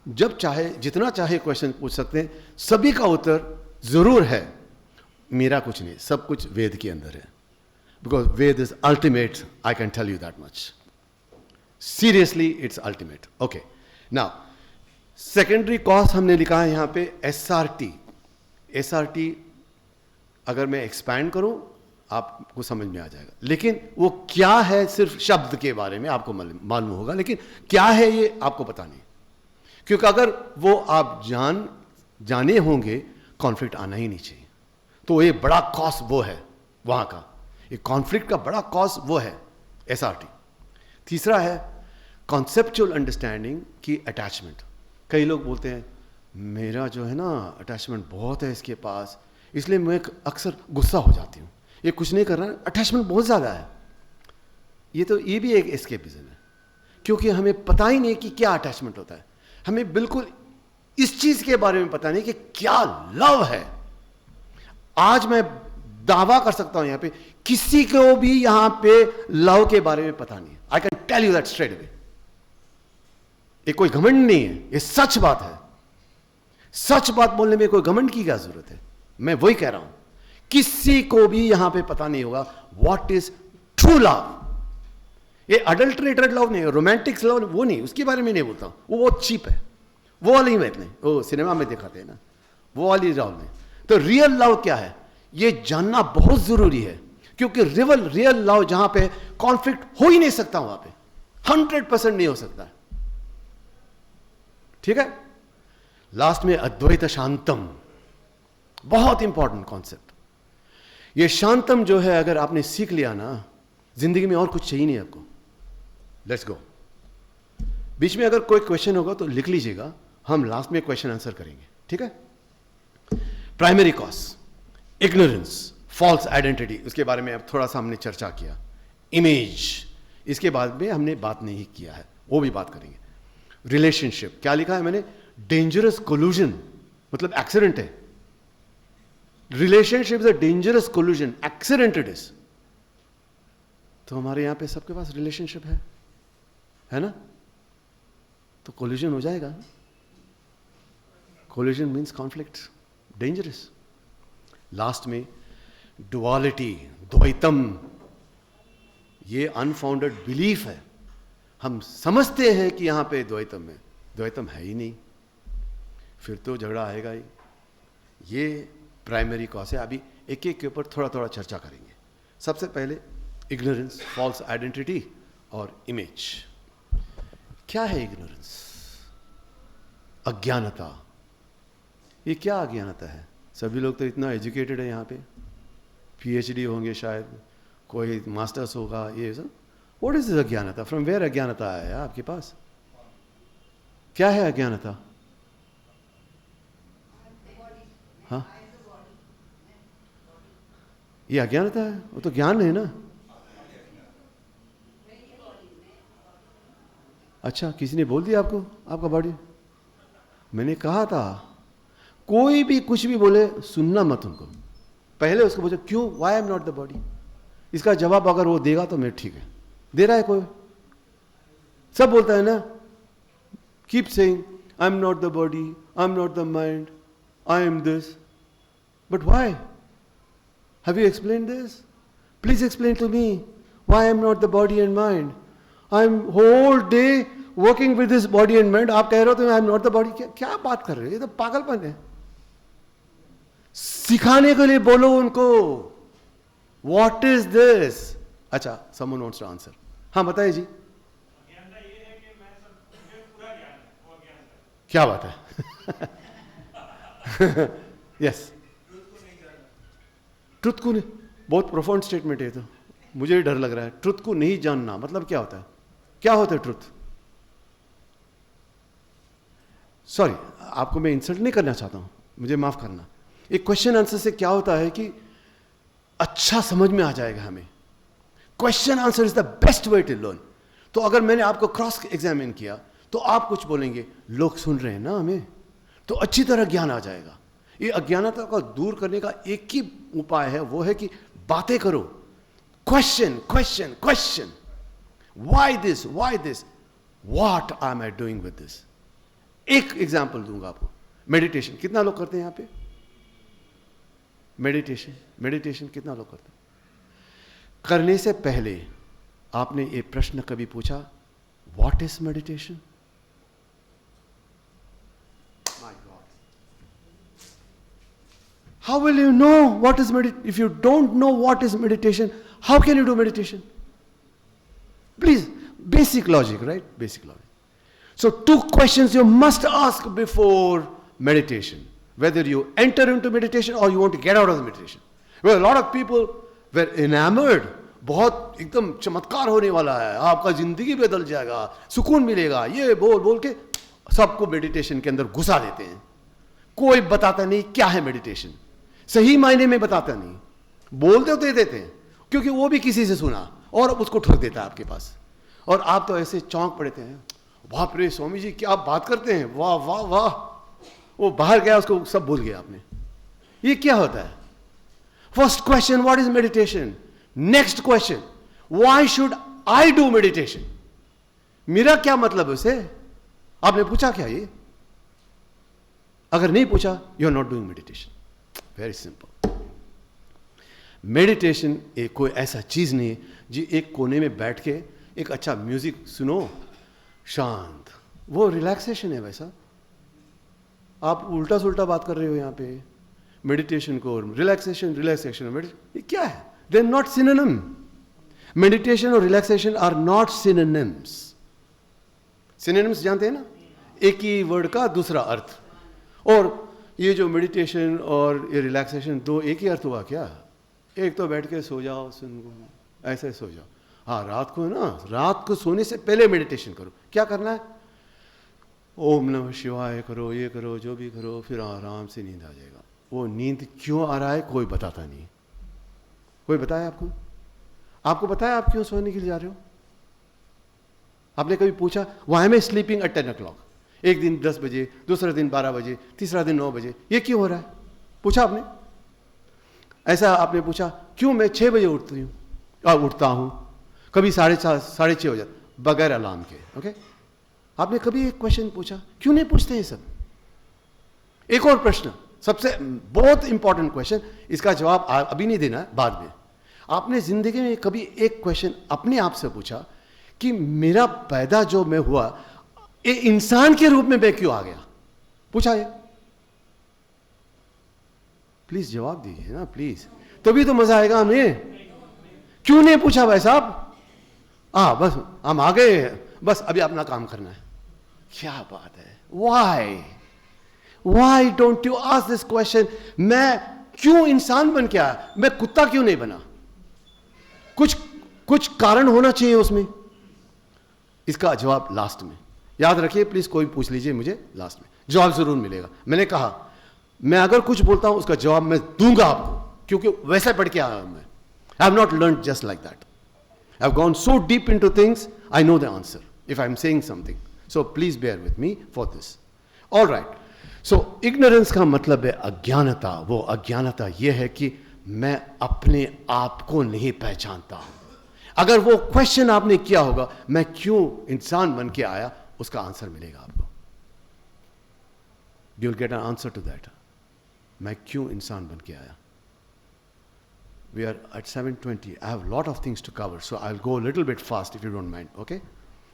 जब चाहे जितना चाहे क्वेश्चन पूछ सकते हैं, सभी का उत्तर ज़रूर है। मेरा कुछ नहीं, सब कुछ वेद के अंदर है, because Veda is ultimate, I can tell you that much. Seriously it's ultimate. Okay, now secondary cause हमने लिखा है यहाँ पे SRT। SRT अगर मैं एक्सपैंड करूं आपको समझ में आ जाएगा, लेकिन वो क्या है सिर्फ शब्द के बारे में आपको मालूम होगा, लेकिन क्या है ये आपको पता नहीं, क्योंकि अगर वो आप जाने होंगे, कॉन्फ्लिक्ट आना ही नहीं चाहिए। तो ये बड़ा कॉज वो है वहां का, ये कॉन्फ्लिक्ट का बड़ा कॉज वो है SRT। तीसरा है कॉन्सेप्चुअल अंडरस्टैंडिंग की अटैचमेंट। कई लोग बोलते हैं मेरा जो है ना अटैचमेंट बहुत है इसके पास, इसलिए मैं अक्सर गुस्सा हो जाती हूँ, ये कुछ नहीं कर रहा है, अटैचमेंट बहुत ज़्यादा है। ये भी एक एस्केपिज्म है, क्योंकि हमें पता ही नहीं कि क्या अटैचमेंट होता है। हमें बिल्कुल इस चीज़ के बारे में पता नहीं कि क्या लव है। आज मैं दावा कर सकता हूं यहां पे, किसी को भी यहां पे लव के बारे में पता नहीं। I can tell you that straight away. ये कोई घमंड नहीं है, ये सच बात है। सच बात बोलने में कोई घमंड की क्या जरूरत है? मैं वही कह रहा हूं, किसी को भी यहां पे पता नहीं होगा व्हाट इज ट्रू लव। ये अडल्ट्रेटेड लव नहीं, रोमांटिक लव वो नहीं, उसके बारे में नहीं बोलता हूं, वो बहुत चीप है, वो वाली बात नहीं, वो सिनेमा में दिखाते हैं ना, वो वाली लव नहीं। तो रियल लव क्या है ये जानना बहुत जरूरी है, क्योंकि रियल लव जहां पे कॉन्फ्लिक्ट हो ही नहीं सकता, वहां पे 100% नहीं हो सकता। ठीक है। लास्ट में अद्वैत शांतम, बहुत इंपॉर्टेंट कॉन्सेप्ट। ये शांतम जो है अगर आपने सीख लिया ना, जिंदगी में और कुछ चाहिए नहीं आपको। Let's go. बीच में अगर कोई क्वेश्चन होगा तो लिख लीजिएगा, हम लास्ट में क्वेश्चन आंसर करेंगे। ठीक है। Primary cause ignorance, false identity, उसके बारे में अब थोड़ा सा हमने चर्चा किया। इमेज, इसके बाद में हमने बात नहीं किया है, वो भी बात करेंगे। रिलेशनशिप, क्या लिखा है मैंने? डेंजरस कोल्यूजन, मतलब एक्सीडेंट है। Relationship is a dangerous collusion, accident it is. तो हमारे यहां पे सबके पास रिलेशनशिप है ना, तो कोल्यूजन हो जाएगा। Collusion means conflict, dangerous. Last में डुअलिटी, द्वैतम, ये अनफाउंडेड बिलीफ है। हम समझते हैं कि यहां पे द्वैतम है, द्वैतम है ही नहीं, फिर तो झगड़ा आएगा ही। ये प्राइमरी कॉज है। अभी एक एक के ऊपर थोड़ा थोड़ा चर्चा करेंगे। सबसे पहले इग्नोरेंस, फॉल्स आइडेंटिटी और इमेज। क्या है इग्नोरेंस? अज्ञानता। ये क्या अज्ञानता है? सभी लोग तो इतना एजुकेटेड है यहाँ पे, PhD होंगे शायद, कोई मास्टर्स होगा, ये सब। व्हाट इज दिस अज्ञानता? फ्रॉम वेयर अज्ञानता आया है आपके पास? क्या है अज्ञानता? हाँ, ये अज्ञानता है? वो तो ज्ञान है ना। अच्छा, किसी ने बोल दिया आपको आपका बॉडी? मैंने कहा था कोई भी कुछ भी बोले सुनना मत उनको, पहले उसको पूछो क्यों, why I am not the body. इसका जवाब अगर वो देगा तो मैं ठीक है। दे रहा है कोई? सब बोलता है ना, keep saying I am not the body, I am not the mind, I am this. But why? Have you explained this? Please explain to me why I am not the body and mind. I am whole day working with this body and mind. आप कह रहे हो तो I am not the body. क्या बात कर रहे हो? ये तो पागलपन है. सिखाने के लिए बोलो उनको. What is this? अच्छा, someone wants to answer. हाँ बताइए जी. अज्ञानता ये है कि मैं सब मुझे पूरा ज्ञान है, वो अज्ञानता है। क्या बात है? यस. ट्रुथ को नहीं, बहुत प्रोफाउंड स्टेटमेंट है तो मुझे डर लग रहा है. ट्रुथ को नहीं जानना मतलब क्या होता है? क्या होता है ट्रुथ? सॉरी, आपको मैं इंसल्ट नहीं करना चाहता हूं, मुझे माफ करना. एक क्वेश्चन आंसर से क्या होता है कि अच्छा समझ में आ जाएगा हमें. Question answer is the best way to learn. तो अगर मैंने आपको क्रॉस एग्जामिन किया तो आप कुछ बोलेंगे, लोग सुन रहे हैं ना हमें, तो अच्छी तरह ज्ञान आ जाएगा. ये अज्ञानता को दूर करने का एक ही उपाय है, वो है कि बातें करो. Question question question. Why this, why this, what I am I doing with this. एक एग्जांपल दूंगा आपको. मेडिटेशन कितना लोग करते हैं यहां पे? मेडिटेशन कितना लोग करते हैं? करने से पहले आपने ये प्रश्न कभी पूछा, what is meditation? How will you know what is meditation? If you don't know what is meditation, how can you do meditation? Please, basic logic, right? Basic logic. So, two questions you must ask before meditation. Whether you enter into meditation or you want to get out of the meditation. Well, a lot of people were enamored. बहुत एकदम चमत्कार होने वाला है, आपका जिंदगी बदल जाएगा, सुकून मिलेगा, ये बोल बोल के सबको मेडिटेशन के अंदर घुसा देते हैं. कोई बताता नहीं क्या है मेडिटेशन. सही मायने में बताता नहीं, बोलते तो दे देते हैं क्योंकि वो भी किसी से सुना और उसको ठग देता है आपके पास. और आप तो ऐसे चौंक पड़ते हैं, बाप रे स्वामी जी क्या बात करते हैं, वाह वाह वाह. वो बाहर गया, उसको सब भूल गया आपने. ये क्या होता है? First question, what is meditation? Next question, why should I do meditation? मेरा क्या मतलब है उसे? आपने पूछा क्या ये? अगर नहीं पूछा, you are not doing meditation. Very simple. Meditation एक कोई ऐसा चीज नहीं है जी एक कोने में बैठ के एक अच्छा म्यूजिक सुनो शांत, वो रिलैक्सेशन है. वैसा आप उल्टा सुल्टा बात कर रहे हो यहां पे. मेडिटेशन को रिलैक्सेशन, ये क्या है? They are not synonym. Meditation और relaxation are not synonyms. Synonyms जानते हैं ना, एक ही वर्ड का दूसरा अर्थ. और ये जो मेडिटेशन और ये रिलैक्सेशन दो एक ही अर्थ हुआ क्या? एक तो बैठ के सो जाओ, ऐसे सो जाओ. हाँ, रात को ना, रात को सोने से पहले मेडिटेशन करो. क्या करना है? ओम नमः शिवाय करो, ये करो, जो भी करो, फिर आराम से नींद आ जाएगा. वो नींद क्यों आ रहा है कोई बताता नहीं. कोई बताया आपको? आपको बताया आप क्यों सोने के लिए जा रहे हो? आपने कभी पूछा why am I sleeping at 10 o'clock? एक दिन 10 बजे, दूसरा दिन 12 बजे, तीसरा दिन 9 बजे. ये क्यों हो रहा है? पूछा आपने? ऐसा आपने पूछा क्यों मैं 6 बजे उठता हूं, कभी 6:30 हो जाता बगैर अलार्म के. ओके, आपने कभी एक क्वेश्चन पूछा? क्यों नहीं पूछते ये सब? एक और प्रश्न, सबसे बहुत इंपॉर्टेंट क्वेश्चन, इसका जवाब अभी नहीं देना, बाद में. आपने जिंदगी में कभी एक क्वेश्चन अपने आप से पूछा कि मेरा पैदा जो मैं हुआ, ये इंसान के रूप में मैं क्यों आ गया? पूछा है? प्लीज जवाब दीजिए ना प्लीज, तभी तो मजा आएगा हमें. क्यों नहीं पूछा भाई साहब? बस हम आ गए, बस अभी अपना काम करना है. क्या बात है? Why don't you ask this question? मैं क्यों इंसान बन के आया, मैं कुत्ता क्यों नहीं बना? कुछ कारण होना चाहिए उसमें. इसका जवाब लास्ट में. याद रखिए प्लीज, कोई पूछ लीजिए मुझे, लास्ट में जवाब जरूर मिलेगा. मैंने कहा मैं अगर कुछ बोलता हूं उसका जवाब मैं दूंगा आपको, क्योंकि वैसे पढ़ के आया हूं मैं. I have not learn just like that. I have gone so deep into things, I know the answer if I am saying something. So please bear with me for this. All right. So ignorance का मतलब है अज्ञानता. वो अज्ञानता यह है कि मैं अपने आप को नहीं पहचानता हूं. अगर वो क्वेश्चन आपने किया होगा, मैं क्यों इंसान बन के आया, उसका आंसर मिलेगा आपको. You will get an answer to that. मैं क्यों इंसान बन के आया. We are at 7:20. I have a lot of things to cover, so I'll go a little bit fast if you don't mind. Okay?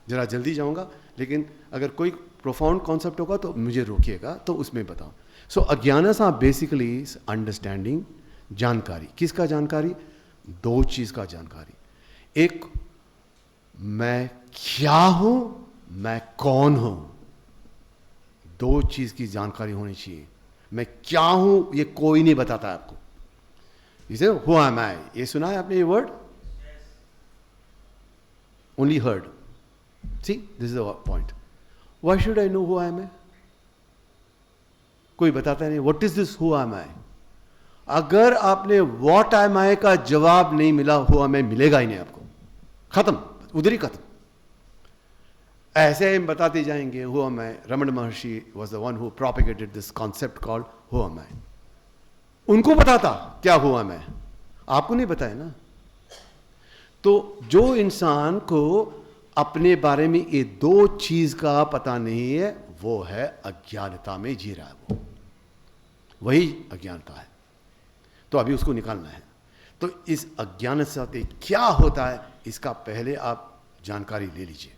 जरा जल्दी जाऊंगा, लेकिन अगर कोई प्रोफाउंड कॉन्सेप्ट होगा तो मुझे रोकिएगा, तो उसमें बताओ. सो अज्ञानता बेसिकली अंडरस्टैंडिंग, जानकारी. किसका जानकारी? दो चीज का जानकारी. एक, मैं क्या हूं, मैं कौन हूं. दो चीज की जानकारी होनी चाहिए. मैं क्या हूं ये कोई नहीं बताता आपको. इसे हु एम आई, ये सुना है आपने ये word? Only heard. See, this is the point. Why should I know who am I? कोई बताता नहीं. What is this who am I? अगर आपने व्हाट एम आई का जवाब नहीं मिला, हु एम आई मिलेगा ही नहीं आपको. खत्म, उधर ही खत्म. ऐसे हम बताते जाएंगे who am I. Raman Maharshi was the one who propagated this concept called who am I. उनको बताता क्या हुआ, मैं आपको नहीं बताया ना. तो जो इंसान को अपने बारे में ये दो चीज का पता नहीं है, वो है अज्ञानता में जी रहा है. वो वही अज्ञानता है. तो अभी उसको निकालना है. तो इस अज्ञानता से क्या होता है, इसका पहले आप जानकारी ले लीजिए.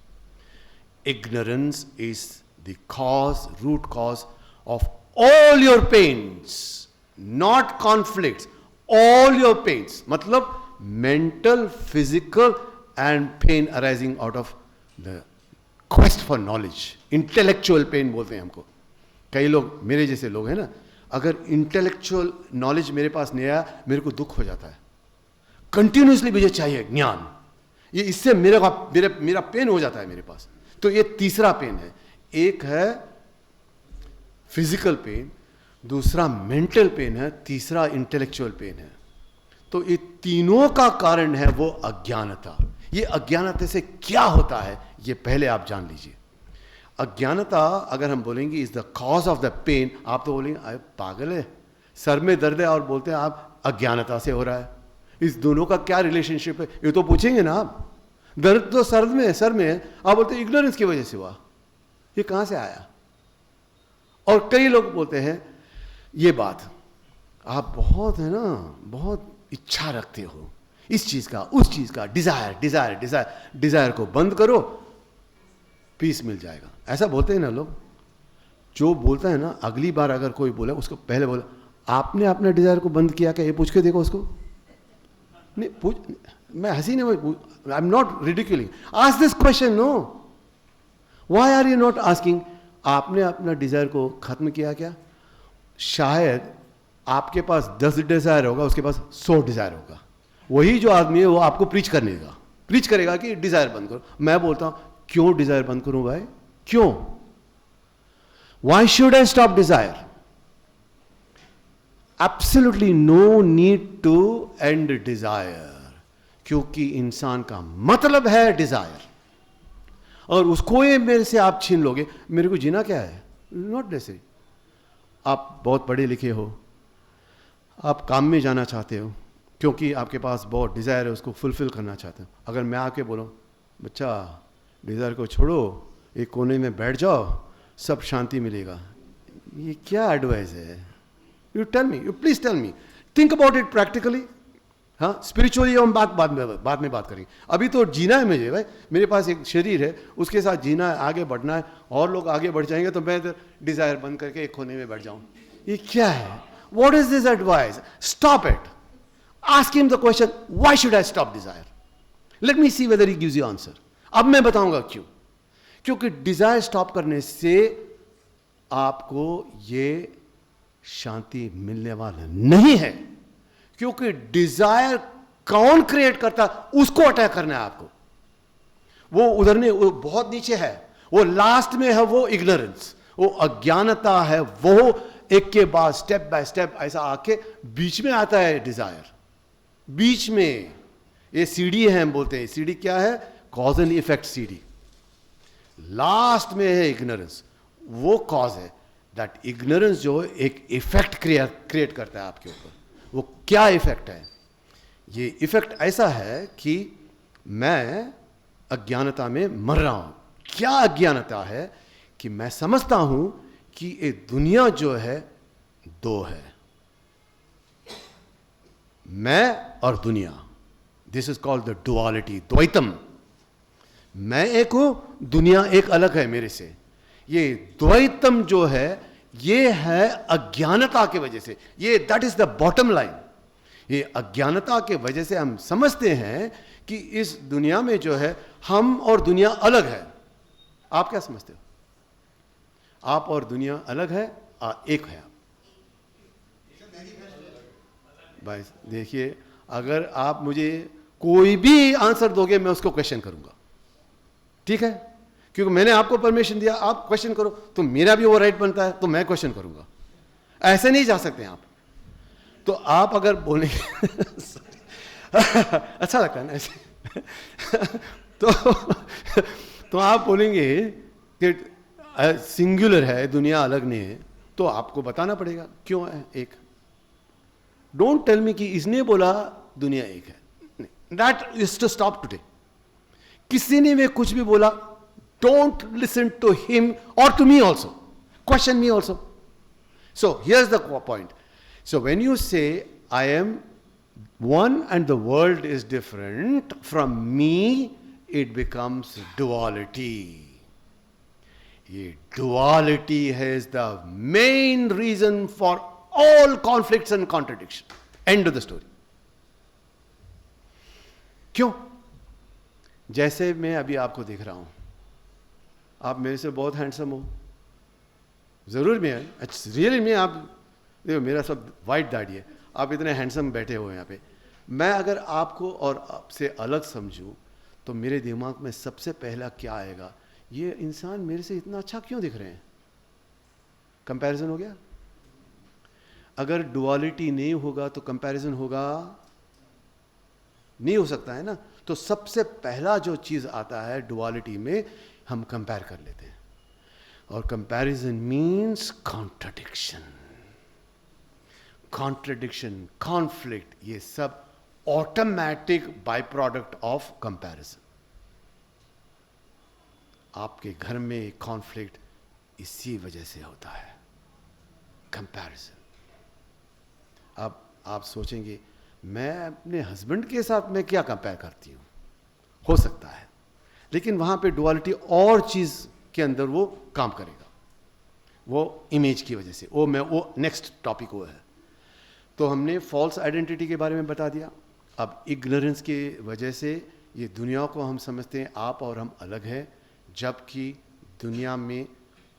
Ignorance is the cause, root cause of all your pains, not conflicts, all your pains. मतलब mental, physical and pain arising out of the quest for knowledge. Intellectual pain बोलते हैं हमको. कई लोग, मेरे जैसे लोग हैं ना, अगर intellectual knowledge मेरे पास नहीं आया, मेरे को दुख हो जाता है. Continuously मुझे चाहिए ज्ञान. ये इससे मेरा पेन हो जाता है मेरे पास. तो ये तीसरा पेन है. एक है फिजिकल पेन, दूसरा मेंटल पेन है, तीसरा इंटेलेक्चुअल पेन है. तो ये तीनों का कारण है वो अज्ञानता. ये अज्ञानता से क्या होता है, ये पहले आप जान लीजिए. अज्ञानता अगर हम बोलेंगे is the cause of the pain, आप तो बोलेंगे अरे पागल है, सर में दर्द है, और बोलते हैं आप अज्ञानता से हो रहा है. इस दोनों का क्या रिलेशनशिप है, ये तो पूछेंगे ना आप. दर्द तो सर में है, आप बोलते हैं इग्नोरेंस की वजह से हुआ. ये कहां से आया? और कई लोग बोलते हैं ये बात, आप बहुत है ना, बहुत इच्छा रखते हो इस चीज का, उस चीज का, डिजायर को बंद करो, पीस मिल जाएगा. ऐसा बोलते हैं ना लोग. जो बोलता है ना, अगली बार अगर कोई बोले उसको पहले बोले आपने अपने डिजायर को बंद किया क्या, ये पूछ के देखो उसको. नहीं पूछ, मैं हंसी नहीं, I am not ridiculing. Ask this question. No, why are you not asking आपने अपना डिजायर को खत्म किया क्या? शायद आपके पास 10 डिजायर होगा, उसके पास 100 डिजायर होगा. वही जो आदमी है वो आपको प्रीच करेगा कि डिजायर बंद करो. मैं बोलता हूं क्यों डिजायर बंद करूं भाई, क्यों? Why should I stop desire? Absolutely no need to end desire, क्योंकि इंसान का मतलब है डिजायर, और उसको ये मेरे से आप छीन लोगे. मेरे को जीना क्या है? Not necessary. आप बहुत पढ़े लिखे हो, आप काम में जाना चाहते हो क्योंकि आपके पास बहुत डिज़ायर है, उसको फुलफिल करना चाहते हो. अगर मैं आके बोलूँ बच्चा डिज़ायर को छोड़ो, एक कोने में बैठ जाओ, सब शांति मिलेगा, ये क्या एडवाइस है? You tell me, you please tell me, think about it practically. हाँ, स्पिरिचुअली हम बाद में बात करेंगे. अभी तो जीना है मुझे भाई. मेरे पास एक शरीर है, उसके साथ जीना है, आगे बढ़ना है. और लोग आगे बढ़ जाएंगे तो मैं डिजायर बंद करके एक कोने में बैठ जाऊं. ये क्या है? What is this advice? Stop it. Ask him the question, why should I stop desire? Let me see whether he gives you answer. अब मैं बताऊंगा क्यों. क्योंकि डिजायर स्टॉप करने से आपको ये शांति मिलने वाला नहीं है. क्योंकि डिजायर कौन क्रिएट करता, उसको अटैक करना है आपको. वो उधर नहीं, वो बहुत नीचे है, वो लास्ट में है, वो इग्नोरेंस, वो अज्ञानता है. वो एक के बाद स्टेप बाय स्टेप ऐसा आके बीच में आता है डिजायर. बीच में ये सीढ़ी है, हम बोलते हैं सीढ़ी क्या है? कॉज एंड इफेक्ट सीढ़ी. लास्ट में है इग्नोरेंस, वो कॉज है. दैट इग्नोरेंस जो एक इफेक्ट क्रिएट करता है आपके ऊपर. वो क्या इफेक्ट है? ये इफेक्ट ऐसा है कि मैं अज्ञानता में मर रहा हूं. क्या अज्ञानता है? कि मैं समझता हूं कि ये दुनिया जो है दो है, मैं और दुनिया, this is called the duality, द्वैतम। मैं एक हूं, दुनिया एक अलग है मेरे से। ये द्वैतम जो है, ये है अज्ञानता के वजह से। ये that is the bottom line. ये अज्ञानता के वजह से हम समझते हैं कि इस दुनिया में जो है हम और दुनिया अलग है। आप क्या समझते हो? आप और दुनिया अलग है, एक है आप। भाई देखिए, अगर आप मुझे कोई भी आंसर दोगे मैं उसको क्वेश्चन करूंगा, ठीक है? क्योंकि मैंने आपको परमिशन दिया, आप क्वेश्चन करो, तो मेरा भी वो राइट बनता है, तो मैं क्वेश्चन करूंगा। ऐसे नहीं जा सकते आप। तो आप अगर बोलेंगे अच्छा लगता है ना ऐसे तो आप बोलेंगे कि सिंगुलर है, दुनिया अलग नहीं है, तो आपको बताना पड़ेगा क्यों है एक। डोंट टेल मी कि इसने बोला दुनिया एक है, that is to stop today. किसी ने मैं कुछ भी बोला, डोंट लिसन टू हिम और to me also, question me also. So here is the point. So when you say I am one and the world is different from me, it becomes duality. ये duality is the main reason for all conflicts and contradiction. End of the story. क्यों? जैसे मैं अभी आपको देख रहा हूं, आप मेरे से बहुत हैंडसम हो, जरूर मैं, रियली मैं, आप देखो मेरा सब वाइट दाढ़ी है, आप इतने हैंडसम बैठे हो यहाँ पे। मैं अगर आपको और आपसे अलग समझूं तो मेरे दिमाग में सबसे पहला क्या आएगा, ये इंसान मेरे से इतना अच्छा क्यों दिख रहे हैं? कंपैरिजन हो गया। अगर डुअलिटी नहीं होगा तो कंपैरिजन होगा नहीं, हो सकता है ना। तो सबसे पहला जो चीज आता है डुअलिटी में, हम कंपेयर कर लेते हैं, और comparison means contradiction. Contradiction, conflict, ये सब automatic by product of comparison. आपके घर में कॉन्फ्लिक्ट इसी वजह से होता है, कंपैरिजन। अब आप सोचेंगे मैं अपने हस्बैंड के साथ में क्या कंपेयर करती हूं, हो सकता है, लेकिन वहां पे डुअलिटी और चीज के अंदर वो काम करेगा, वो इमेज की वजह से। वो नेक्स्ट टॉपिक वो है। तो हमने फॉल्स आइडेंटिटी के बारे में बता दिया। अब इग्नोरेंस की वजह से ये दुनिया को हम समझते हैं आप और हम अलग हैं, जबकि दुनिया में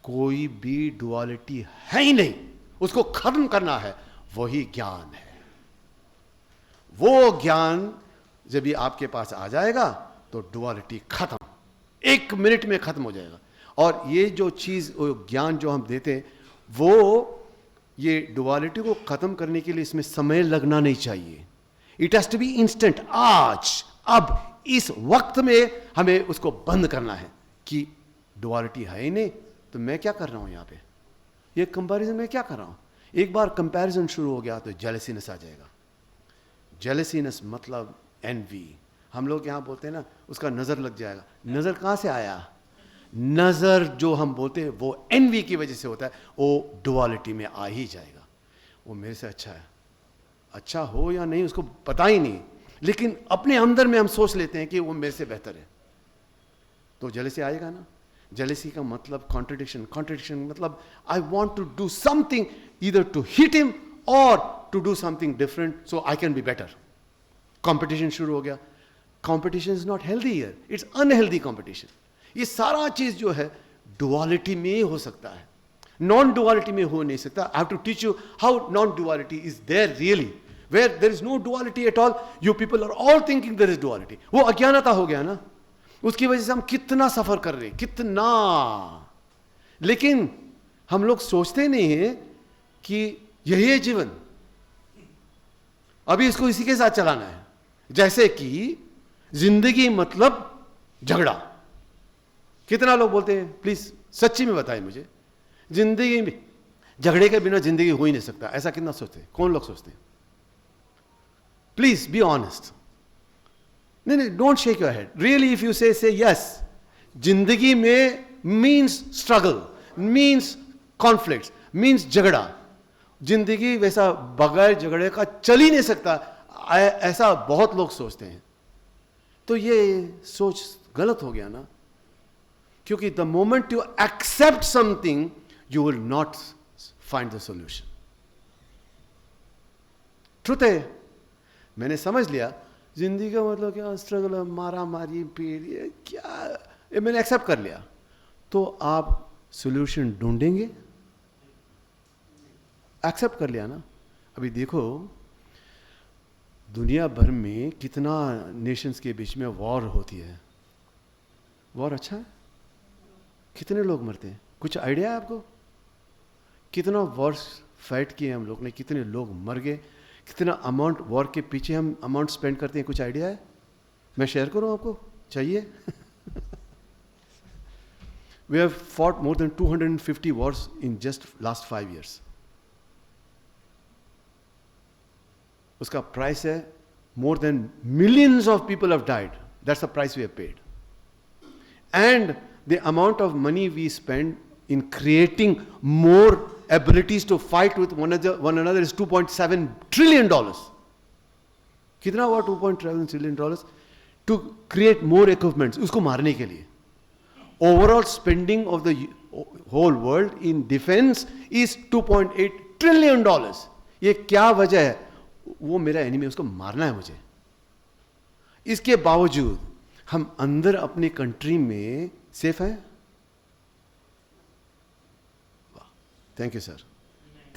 कोई भी डुअलिटी है ही नहीं। उसको खत्म करना है, वही ज्ञान है। वो ज्ञान जब भी आपके पास आ जाएगा तो डुअलिटी खत्म, 1 मिनट में खत्म हो जाएगा। और ये जो चीज, वो ज्ञान जो हम देते हैं, वो ये डुअलिटी को खत्म करने के लिए इसमें समय लगना नहीं चाहिए। It has to be instant. आज, अब, इस वक्त में हमें उसको बंद करना है कि डुअलिटी है ही नहीं, तो मैं क्या कर रहा हूं यहां पे, ये कंपैरिजन में क्या कर रहा हूं। एक बार कंपैरिजन शुरू हो गया तो जेलसीनेस आ जाएगा। जेलसीनेस मतलब एनवी, हम लोग यहां बोलते हैं ना, उसका नजर लग जाएगा। नजर कहां से आया? नजर जो हम बोलते हैं वो एनवी की वजह से होता है, वो डुअलिटी में आ ही जाएगा। वो मेरे से अच्छा है, अच्छा हो या नहीं उसको पता ही नहीं, लेकिन अपने अंदर में हम सोच लेते हैं कि वो मेरे से बेहतर है, तो जेलसी आएगा ना। जेलसी का मतलब कॉन्ट्रडिक्शन, कॉन्ट्रडिक्शन मतलब I want to do something, either to hit him और to do something different so I can be better. Competition शुरू हो गया। Competition is not healthy here, it's unhealthy competition. ये सारा चीज जो है डुअलिटी में ही हो सकता है, नॉन डुअलिटी में हो नहीं सकता। I have to teach you how non duality is there really. Where there is no duality at all, you people are all thinking there is duality. वो अज्ञानता हो गया ना, उसकी वजह से हम कितना सफर कर रहे हैं, कितना। लेकिन हम लोग सोचते नहीं है कि यही है जीवन, अभी इसको इसी के साथ चलाना है। जैसे कि जिंदगी मतलब झगड़ा। कितना लोग बोलते हैं, प्लीज सच्ची में बताएं मुझे, जिंदगी में झगड़े के बिना जिंदगी हो ही नहीं सकता, ऐसा कितना सोचते हैं? कौन लोग सोचते हैं? Please be honest. नहीं, don't shake your head. Really if you say yes, जिंदगी में means struggle, means conflict, means झगड़ा। जिंदगी वैसा बगैर झगड़े का चल ही नहीं सकता। ऐसा बहुत लोग सोचते हैं, तो ये सोच गलत हो गया ना, क्योंकि the moment you accept something you will not find the solution. Truth है, मैंने समझ लिया जिंदगी का मतलब क्या, स्ट्रगल, मारा मारी, पीड़, ये क्या, ये मैंने एक्सेप्ट कर लिया. तो आप सॉल्यूशन ढूंढेंगे? एक्सेप्ट कर लिया ना. अभी देखो दुनिया भर में कितना नेशंस के बीच में वॉर होती है. वॉर अच्छा है? कितने लोग मरते हैं? कुछ आइडिया है आपको? कितना वॉर्स फाइट किए हम लोग ने, कितने लोग मर गए, कितना अमाउंट वॉर के पीछे हम अमाउंट स्पेंड करते हैं, कुछ आइडिया है? मैं शेयर करूं आपको, चाहिए? We have fought more than 250 wars in just last 5 years. उसका प्राइस है, more than millions of people have died. That's the price we have paid. And the amount of money we spend in creating more abilities to fight with one another is $2.7 trillion. कितना हुआ $2.7 trillion? To create more equipments, उसको मारने के लिए. Overall spending of the whole world in defense is $2.8 trillion. ये क्या वजह है? वो मेरा एनिमी, उसको मारना है मुझे. इसके बावजूद हम अंदर अपनी कंट्री में सेफ हैं. Thank you sir,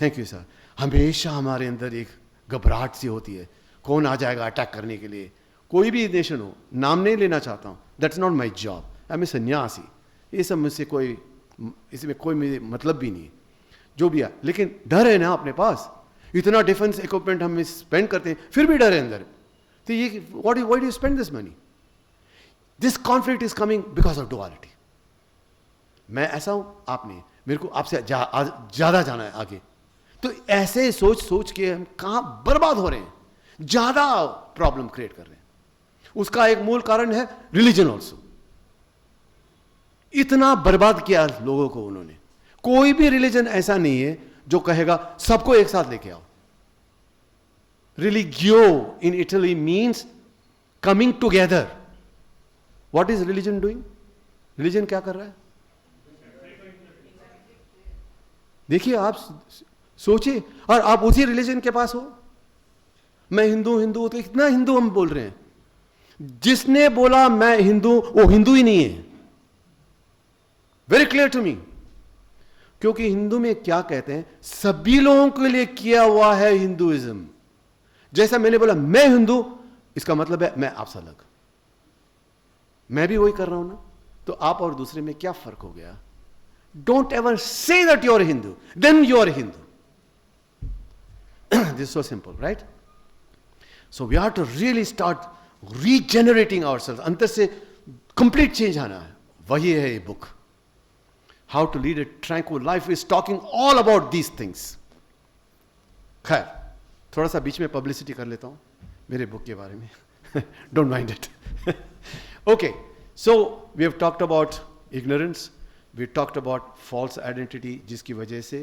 thank you sir. हमेशा हमारे अंदर एक घबराहट सी होती है, कौन आ जाएगा अटैक करने के लिए. कोई भी नेशन हो, नाम नहीं लेना चाहता हूं, that's not my job. I am सन्यासी. ये सब मुझसे कोई, इसमें कोई मुझे मतलब भी नहीं, जो भी है. लेकिन डर है ना अपने पास. इतना डिफेंस इक्विपमेंट हम स्पेंड करते हैं, फिर भी डर है अंदर. तो ये why do you spend this money? This conflict is coming because of duality. मैं ऐसा हूं, आप नहीं. मेरे को आपसे ज्यादा जाना है आगे. तो ऐसे सोच सोच के हम कहां बर्बाद हो रहे हैं, ज्यादा प्रॉब्लम क्रिएट कर रहे हैं. उसका एक मूल कारण है रिलीजन ऑल्सो. इतना बर्बाद किया लोगों को उन्होंने. कोई भी रिलीजन ऐसा नहीं है जो कहेगा सबको एक साथ लेके आओ. Religio in Italy means coming together. What is religion doing? Religion क्या कर रहा है? देखिए, आप सोचिए, और आप उसी रिलीजन के पास हो. मैं हिंदू हिंदू, तो कितना हिंदू हम बोल रहे हैं. जिसने बोला मैं हिंदू, वो हिंदू ही नहीं है. Very clear to me. क्योंकि हिंदू में क्या कहते हैं, सभी लोगों के लिए किया हुआ है हिंदुइज्म. जैसा मैंने बोला मैं हिंदू, इसका मतलब है मैं आपसे अलग. मैं भी वही कर रहा हूं ना. तो आप और दूसरे में क्या फर्क हो गया? Don't ever say that you are Hindu, then you are Hindu. This so simple, right? So we have to really start regenerating ourselves. अंदर से कंप्लीट चेंज आना है. वही है ये book. How to lead a tranquil life is talking all about these things. खैर, थोड़ा सा बीच में पब्लिसिटी कर लेता हूं मेरे बुक के बारे में. Don't mind it. Okay, so we have talked about ignorance. We talked about false identity, जिसकी वजह से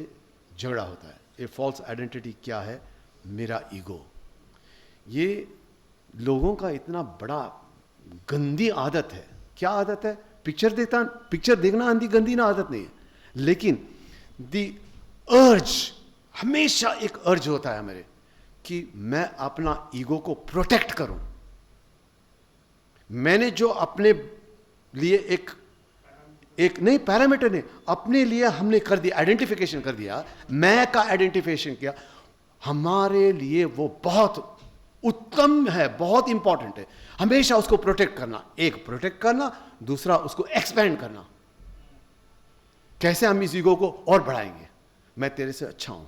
झगड़ा होता है. ये false identity क्या है? मेरा ईगो. ये लोगों का इतना बड़ा गंदी आदत है. क्या आदत है? पिक्चर देखना आंधी गंदी ना आदत नहीं है, लेकिन दी अर्ज, हमेशा एक अर्ज होता है मेरे कि मैं अपना ईगो को प्रोटेक्ट करूं. मैंने जो अपने लिए एक नहीं पैरामीटर ने अपने लिए हमने कर दिया, आइडेंटिफिकेशन कर दिया, मैं का आइडेंटिफिकेशन किया. हमारे लिए वो बहुत उत्तम है, बहुत इंपॉर्टेंट है. हमेशा उसको प्रोटेक्ट करना. एक प्रोटेक्ट करना, दूसरा उसको एक्सपेंड करना. कैसे हम इस ईगो को और बढ़ाएंगे? मैं तेरे से अच्छा हूं.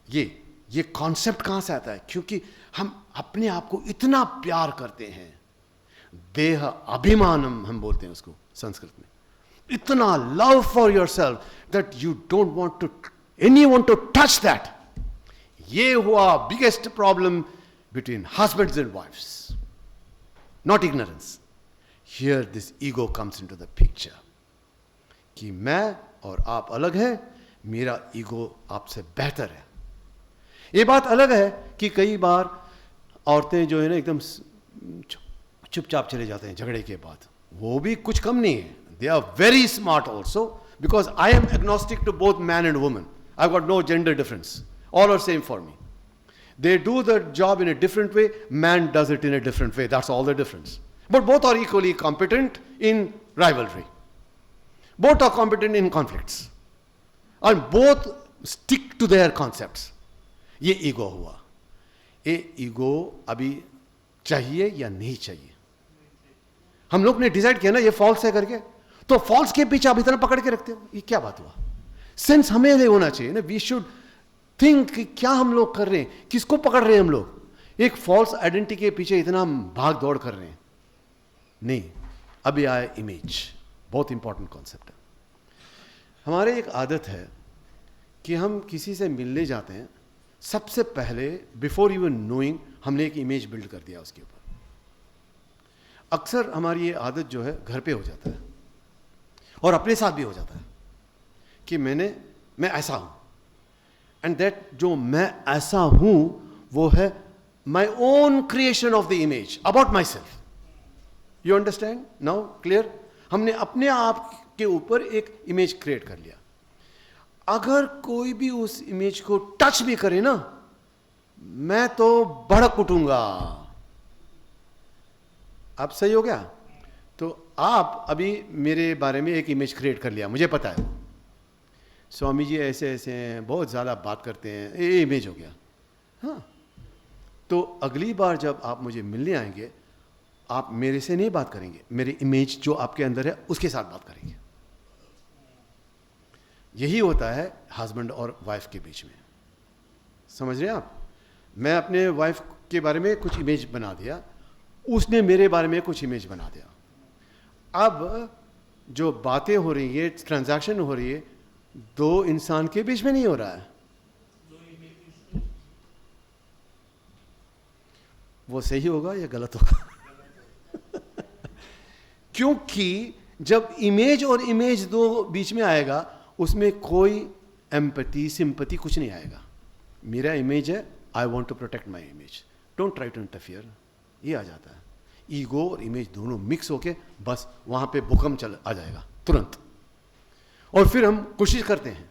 ये कॉन्सेप्ट कहां से आता है? क्योंकि हम अपने आप को इतना प्यार करते हैं. देह अभिमानम हम बोलते हैं उसको संस्कृत में. इतना love for yourself that you don't want to anyone to touch that. ये हुआ biggest problem between husbands and wives. Not ignorance. Here this ego comes into the picture. कि मैं और आप अलग हैं, मेरा ईगो आपसे बेहतर है. ये बात अलग है कि कई बार औरतें जो है ना एकदम चुपचाप चले जाते हैं झगड़े के बाद, वो भी कुछ कम नहीं है. They are very smart also, because I am agnostic to both man and woman. I got no gender difference, all are same for me. They do the job in a different way, man does it in a different way, that's all the difference. But both are equally competent in rivalry. Both are competent in conflicts. And both stick to their concepts. ये ego हुआ. ये ego अभी चाहिए या नहीं चाहिए? हम लोग ने डिसाइड किया ना ये फॉल्स है करके, तो फॉल्स के पीछे आप इतना पकड़ के रखते हो, ये क्या बात हुआ? सेंस हमें होना चाहिए ना, वी शुड थिंक क्या हम लोग कर रहे हैं, किसको पकड़ रहे हैं हम लोग, एक फॉल्स आइडेंटिटी के पीछे इतना भाग दौड़ कर रहे हैं. नहीं, अभी आए इमेज, बहुत इंपॉर्टेंट कॉन्सेप्ट है. हमारे एक आदत है कि हम किसी से मिलने जाते हैं, सबसे पहले बिफोर इवन नोइंग हमने एक इमेज बिल्ड कर दिया उसके ऊपर. अक्सर हमारी ये आदत जो है घर पे हो जाता है और अपने साथ भी हो जाता है कि मैं ऐसा हूं. And that जो मैं ऐसा हूं वो है my own creation of the image about myself. You understand? Now clear? हमने अपने आप के ऊपर एक इमेज क्रिएट कर लिया. अगर कोई भी उस इमेज को टच भी करे ना, मैं तो भड़क उठूंगा. अब सही हो गया? तो आप अभी मेरे बारे में एक इमेज क्रिएट कर लिया, मुझे पता है स्वामी जी ऐसे ऐसे हैं, बहुत ज़्यादा बात करते हैं, ये इमेज हो गया. हाँ, तो अगली बार जब आप मुझे मिलने आएंगे, आप मेरे से नहीं बात करेंगे, मेरे इमेज जो आपके अंदर है उसके साथ बात करेंगे. यही होता है हस्बैंड और वाइफ के बीच में. समझ रहे हैं आप? मैं अपने वाइफ के बारे में कुछ इमेज बना दिया, उसने मेरे बारे में कुछ इमेज बना दिया. अब जो बातें हो रही है, ट्रांजैक्शन हो रही है, दो इंसान के बीच में नहीं हो रहा है. वो सही होगा या गलत होगा? क्योंकि जब इमेज और इमेज दो बीच में आएगा, उसमें कोई एम्पैथी सिंपैथी कुछ नहीं आएगा. मेरा इमेज है, I want to protect my image, don't try to interfere, ये आ जाता है. ईगो और इमेज दोनों मिक्स होके बस वहां पे भूकंप चल आ जाएगा तुरंत. और फिर हम कोशिश करते हैं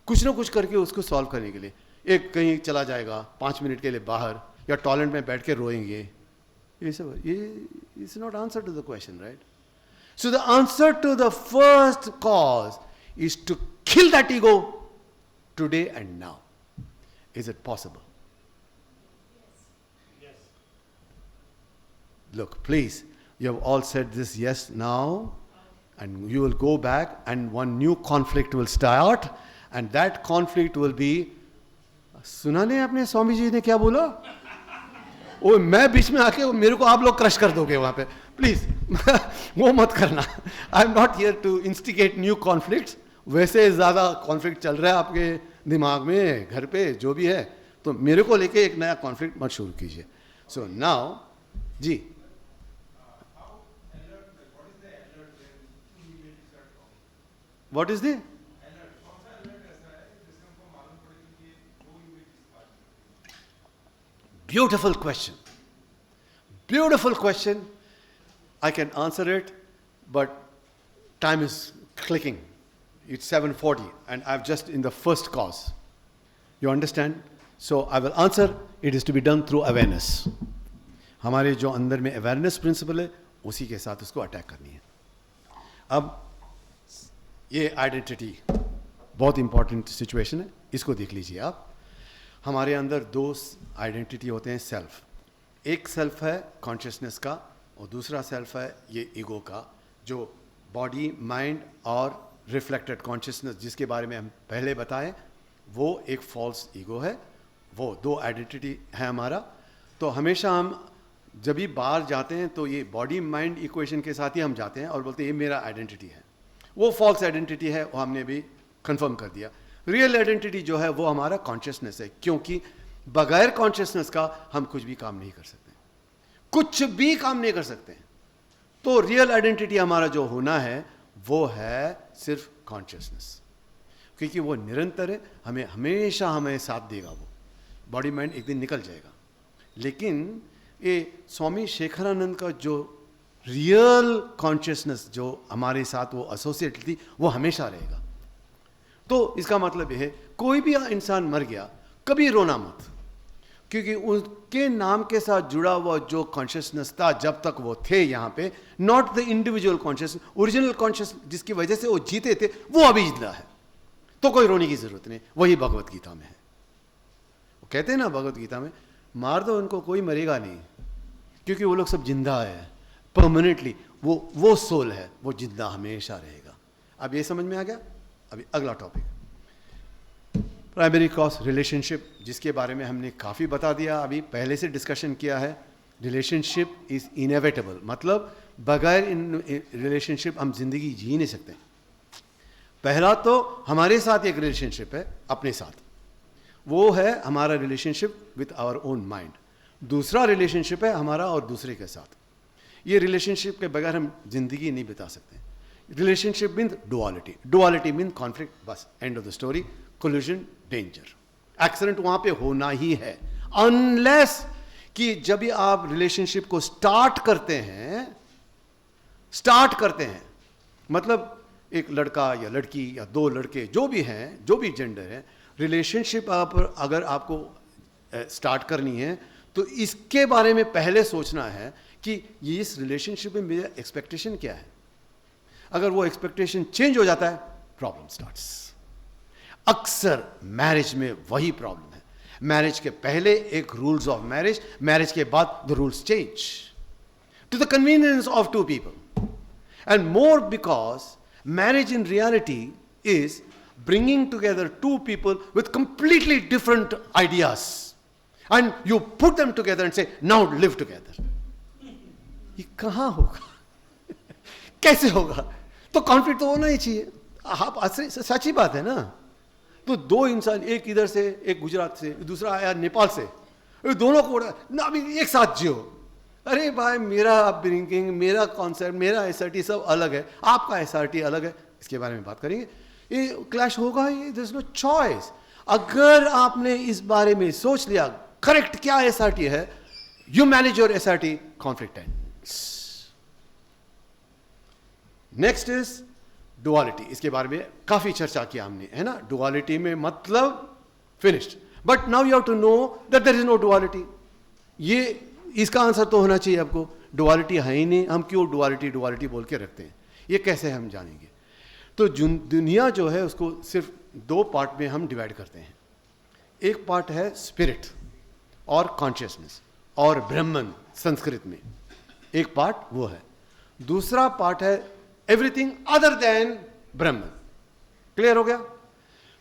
कुछ ना कुछ करके उसको सॉल्व करने के लिए. एक कहीं चला जाएगा 5 मिनट के लिए बाहर, या टॉयलेट में बैठ के रोएंगे. ये सब ये is not answer to the question, right? So the answer to the first cause is to kill that ego today and now. Is it possible? Look, please, you have all said this yes now, and you will go back and one new conflict will start, and that conflict will be, सुना नहीं आपने स्वामी जी ने क्या बोला? ओ मैं बीच में आके मेरे को आप लोग क्रश कर दोगे वहां पे, प्लीज वो मत करना. I am not here to instigate new conflicts. वैसे ज़्यादा कॉन्फ्लिक्ट चल रहा है आपके दिमाग में, घर पे जो भी है, तो मेरे को लेके एक नया कॉन्फ्लिक्ट मत शुरू कीजिए. सो नाउ जी, what is the beautiful question. I can answer it, but time is clicking. It's 7:40 and I'm just in the first cause. You understand? So I will answer. It is to be done through awareness. हमारे जो अंदर में awareness principle है, उसी के साथ उसको attack करनी है. अब ये आइडेंटिटी बहुत इंपॉर्टेंट सिचुएशन है, इसको देख लीजिए आप. हमारे अंदर दो आइडेंटिटी होते हैं सेल्फ. एक सेल्फ है कॉन्शियसनेस का और दूसरा सेल्फ है ये ईगो का, जो बॉडी माइंड और रिफ्लेक्टेड कॉन्शियसनेस जिसके बारे में हम पहले बताएं, वो एक फॉल्स ईगो है. वो दो आइडेंटिटी है हमारा. तो हमेशा हम जब भी बाहर जाते हैं तो ये बॉडी माइंड इक्वेशन के साथ ही हम जाते हैं और बोलते हैं ये मेरा आइडेंटिटी है. वो फॉल्स आइडेंटिटी है, वो हमने भी कंफर्म कर दिया. रियल आइडेंटिटी जो है वो हमारा कॉन्शियसनेस है, क्योंकि बगैर कॉन्शियसनेस का हम कुछ भी काम नहीं कर सकते, कुछ भी काम नहीं कर सकते. तो रियल आइडेंटिटी हमारा जो होना है वो है सिर्फ कॉन्शियसनेस, क्योंकि वो निरंतर है, हमें हमेशा हमें साथ देगा. वो बॉडी माइंड एक दिन निकल जाएगा, लेकिन ये स्वामी शेखरानंद का जो रियल कॉन्शियसनेस जो हमारे साथ वो एसोसिएट थी वो हमेशा रहेगा। तो इसका मतलब यह है कोई भी इंसान मर गया कभी रोना मत, क्योंकि उनके नाम के साथ जुड़ा हुआ जो कॉन्शियसनेस था जब तक वो थे यहाँ पे, not the individual conscious, original conscious जिसकी वजह से वो जीते थे वो अभी जिंदा है, तो कोई रोने की जरूरत नहीं। वही भगवत गीता में है। वो कहते हैं ना भगवत गीता में, मार दो उनको कोई मरेगा नहीं, क्योंकि वो लोग सब जिंदा है परमानेंटली, वो सोल है, वो जिंदा हमेशा रहेगा। अब ये समझ में आ गया। अभी अगला टॉपिक प्राइमरी कॉज रिलेशनशिप, जिसके बारे में हमने काफ़ी बता दिया, अभी पहले से डिस्कशन किया है। रिलेशनशिप इज़ इनएविटेबल, मतलब बगैर इन रिलेशनशिप हम जिंदगी जी नहीं सकते। पहला तो हमारे साथ एक रिलेशनशिप है अपने साथ, वो है हमारा relationship with our own mind. दूसरा रिलेशनशिप है हमारा और दूसरे के साथ। ये रिलेशनशिप के बगैर हम जिंदगी नहीं बिता सकते। Relationship mean duality, duality mean conflict, बस end of the story. Collision, danger, accident वहां पे होना ही है, अनलेस कि जब भी आप रिलेशनशिप को स्टार्ट करते हैं, मतलब एक लड़का या लड़की या दो लड़के जो भी हैं, जो भी जेंडर है, रिलेशनशिप आप अगर आपको स्टार्ट करनी है तो इसके बारे में पहले सोचना है कि ये इस रिलेशनशिप में मेरा एक्सपेक्टेशन क्या है। अगर वो एक्सपेक्टेशन चेंज हो जाता है, प्रॉब्लम स्टार्ट्स। अक्सर मैरिज में वही प्रॉब्लम है। मैरिज के पहले एक रूल्स ऑफ मैरिज, मैरिज के बाद the rules change to the convenience of two people, and more because marriage in reality is bringing together two people with completely different ideas, and you put them together and say now live together. ये कहाँ होगा कैसे होगा? तो conflict तो होना ही चाहिए। आप सच्ची बात है ना। तो दो इंसान, एक इधर से, एक गुजरात से, दूसरा आया नेपाल से, दोनों को ना अभी एक साथ जियो। अरे भाई, मेरा अपब्रिंगिंग, मेरा कॉन्सेप्ट, मेरा एसआरटी सब अलग है, आपका एसआरटी अलग है, इसके बारे में बात करेंगे। ये क्लैश होगा, ये देयर इज नो चॉइस। अगर आपने इस बारे में सोच लिया करेक्ट क्या एसआरटी है, you manage your SRT, conflict ends. Next is duality. इसके बारे में काफी चर्चा किया हमने, है ना। डुअलिटी में मतलब finished, but now you have to know that there is no duality. ये इसका आंसर तो होना चाहिए आपको, डुअलिटी है ही नहीं, हम क्यों डुअलिटी बोल के रखते हैं, ये कैसे हम जानेंगे? तो दुनिया जो है उसको सिर्फ दो पार्ट में हम डिवाइड करते हैं। एक पार्ट है स्पिरिट और कॉन्शियसनेस और ब्रह्मन संस्कृत में, एक पार्ट वो है। दूसरा पार्ट है एवरीथिंग अदर देन ब्रह्मन। क्लियर हो गया?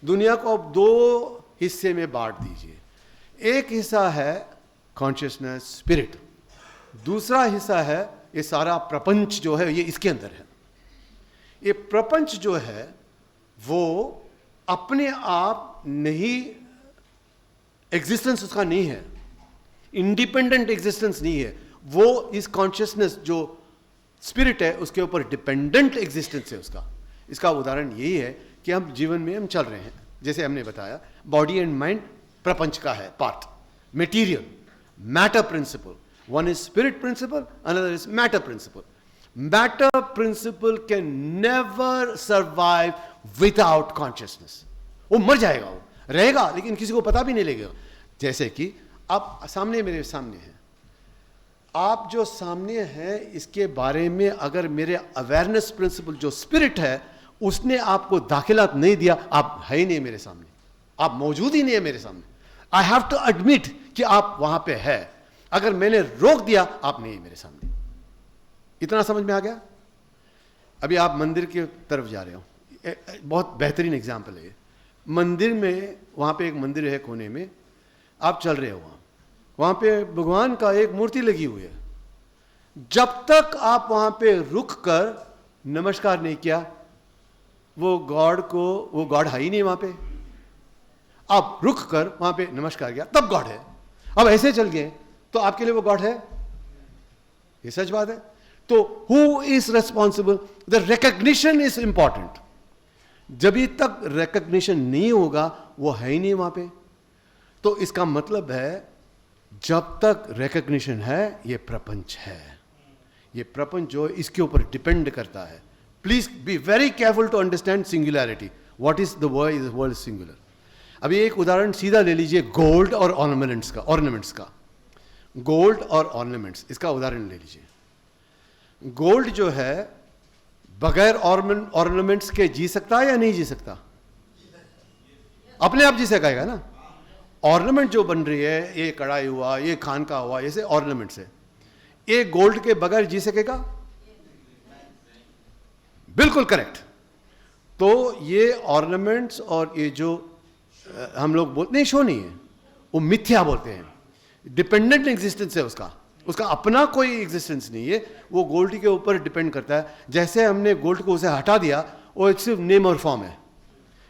दुनिया को अब दो हिस्से में बांट दीजिए। एक हिस्सा है कॉन्शियसनेस, स्पिरिट। दूसरा हिस्सा है ये सारा प्रपंच जो है, ये इसके अंदर है। ये प्रपंच जो है वो अपने आप नहीं, एग्जिस्टेंस उसका नहीं है, इंडिपेंडेंट एग्जिस्टेंस नहीं है, वो इस कॉन्शियसनेस जो स्पिरिट है उसके ऊपर डिपेंडेंट एग्जिस्टेंस है उसका। इसका उदाहरण यही है कि हम जीवन में हम चल रहे हैं, जैसे हमने बताया बॉडी एंड माइंड प्रपंच का है part, material, matter principle. One is spirit principle, another is matter principle. Matter principle can never survive without consciousness. वो मर जाएगा, वो रहेगा लेकिन किसी को पता भी नहीं लगेगा। जैसे कि आप सामने, मेरे सामने है, आप जो सामने हैं इसके बारे में अगर मेरे अवेयरनेस प्रिंसिपल जो स्पिरिट है उसने आपको दाखिला नहीं दिया, आप है ही नहीं मेरे सामने, आप मौजूद ही नहीं है मेरे सामने। आई हैव टू एडमिट कि आप वहां पे है। अगर मैंने रोक दिया, आप नहीं मेरे सामने। इतना समझ में आ गया? अभी आप मंदिर की तरफ जा रहे हो, बहुत बेहतरीन एग्जाम्पल है। मंदिर में, वहां पे एक मंदिर है कोने में, आप चल रहे हो, वहां पे भगवान का एक मूर्ति लगी हुई है। जब तक आप वहां पे रुक कर नमस्कार नहीं किया, वो गॉड है ही नहीं वहां पे। आप रुक कर वहां पे नमस्कार किया, तब गॉड है। अब ऐसे चल गए तो आपके लिए वो गॉड है? ये सच बात है। तो who is responsible? The recognition is important. जब तक रिकग्निशन नहीं होगा वो है ही नहीं वहां पे। तो इसका मतलब है जब तक रिकग्निशन है ये प्रपंच है, ये प्रपंच जो इसके ऊपर डिपेंड करता है. Please be very careful to understand singularity. What is the world singular. अभी एक उदाहरण सीधा ले लीजिए गोल्ड और ऑर्नामेंट्स का. गोल्ड और ऑर्नामेंट्स, इसका उदाहरण ले लीजिए. गोल्ड जो है बगैर ऑर्नामेंट्स के जी सकता है या नहीं जी सकता? अपने आप जी सकेगा ना. ऑर्नामेंट जो बन रही है, ये कढ़ाई हुआ, ये खान का हुआ, ऐसे ऑर्नामेंट्स है, ये गोल्ड के बगैर जी सकेगा? बिल्कुल करेक्ट. तो ये ऑर्नामेंट्स और ये जो हम लोग बोलते नहीं, शो नहीं है, वो मिथ्या बोलते हैं. डिपेंडेंट एग्जिस्टेंस है उसका अपना कोई एग्जिस्टेंस नहीं है. वो गोल्ड के ऊपर डिपेंड करता है. जैसे हमने गोल्ड को उसे हटा दिया, वो एक सिर्फ नेम और फॉर्म है.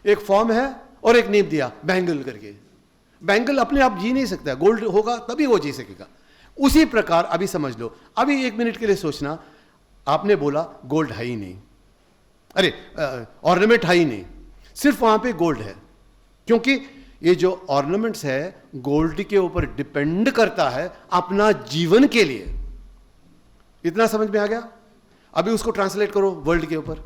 एक फॉर्म है और एक नेम दिया बैंगल करके. बैंगल अपने आप जी नहीं सकता. गोल्ड होगा तभी वो जी सकेगा. उसी प्रकार अभी समझ लो, अभी 1 मिनट के लिए सोचना, आपने बोला गोल्ड है ही नहीं, अरे ऑर्नामेंट है ही नहीं, सिर्फ वहां पे गोल्ड है. क्योंकि ये जो ऑर्नामेंट्स है गोल्ड के ऊपर डिपेंड करता है अपना जीवन के लिए. इतना समझ में आ गया? अभी उसको ट्रांसलेट करो वर्ल्ड के ऊपर.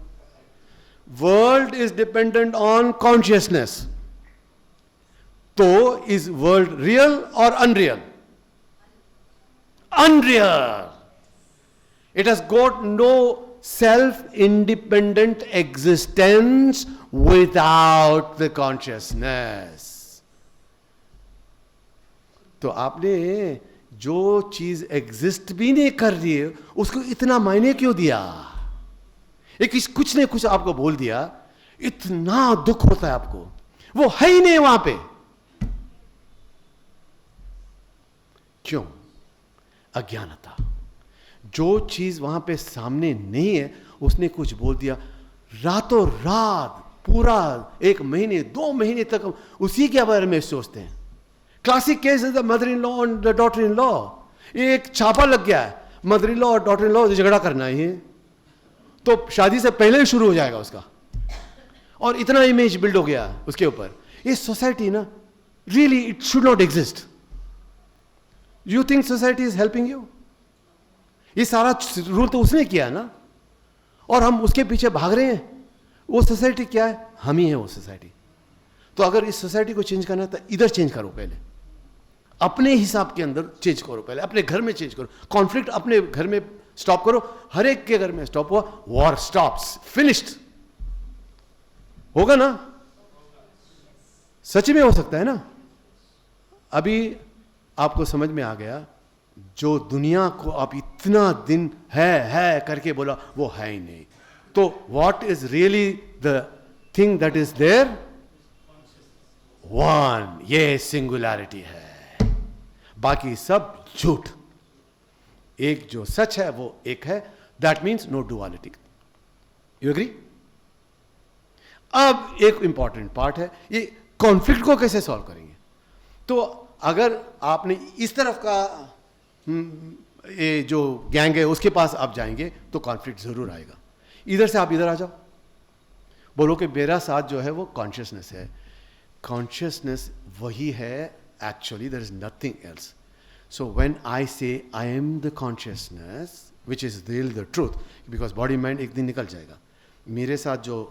World is dependent on consciousness. तो इज वर्ल्ड रियल और unreal? Unreal. It has got no self-independent existence without the consciousness. तो आपने जो चीज एग्जिस्ट भी नहीं कर रही है उसको इतना मायने क्यों दिया? एक कुछ ने कुछ आपको बोल दिया, इतना दुख होता है आपको. वो है ही नहीं वहां पे. क्यों? अज्ञानता. जो चीज वहां पे सामने नहीं है उसने कुछ बोल दिया. रातों रात पूरा 1 महीने 2 महीने तक उसी के बारे में सोचते हैं. Classic case is the mother in law and the daughter in law. एक छापा लग गया है, मदर इन लॉ और डॉटर इन लॉ झगड़ा करना है, तो शादी से पहले ही शुरू हो जाएगा उसका. और इतना इमेज बिल्ड हो गया उसके ऊपर. ये सोसाइटी ना, really it should not exist. You think society is helping you? ये सारा रूल तो उसने किया ना, और हम उसके पीछे भाग रहे हैं. वो सोसाइटी क्या है? हम ही है वो सोसाइटी. तो अगर इस सोसाइटी को चेंज करना है तो इधर चेंज करो, पहले अपने हिसाब के अंदर चेंज करो, पहले अपने घर में चेंज करो. कॉन्फ्लिक्ट अपने घर में स्टॉप करो. हर एक के घर में स्टॉप हुआ, वॉर स्टॉप्स, फिनिश्ड. होगा ना? सच में हो सकता है ना. अभी आपको समझ में आ गया, जो दुनिया को आप इतना दिन है करके बोला वो है ही नहीं. तो what is really the thing that is there? One. ये सिंगुलैरिटी है, बाकी सब झूठ. एक जो सच है वो एक है. That means no duality. You agree? अब एक इंपॉर्टेंट पार्ट है, ये कॉन्फ्लिक्ट को कैसे सॉल्व करेंगे. तो अगर आपने इस तरफ का ये जो गैंग है उसके पास आप जाएंगे तो कॉन्फ्लिक्ट जरूर आएगा. इधर से आप इधर आ जाओ, बोलो कि मेरा साथ जो है वो कॉन्शियसनेस है. कॉन्शियसनेस वही है actually, there is nothing else. So when I say I am the consciousness which is real the truth, because body mind एक दिन निकल जाएगा. मेरे साथ जो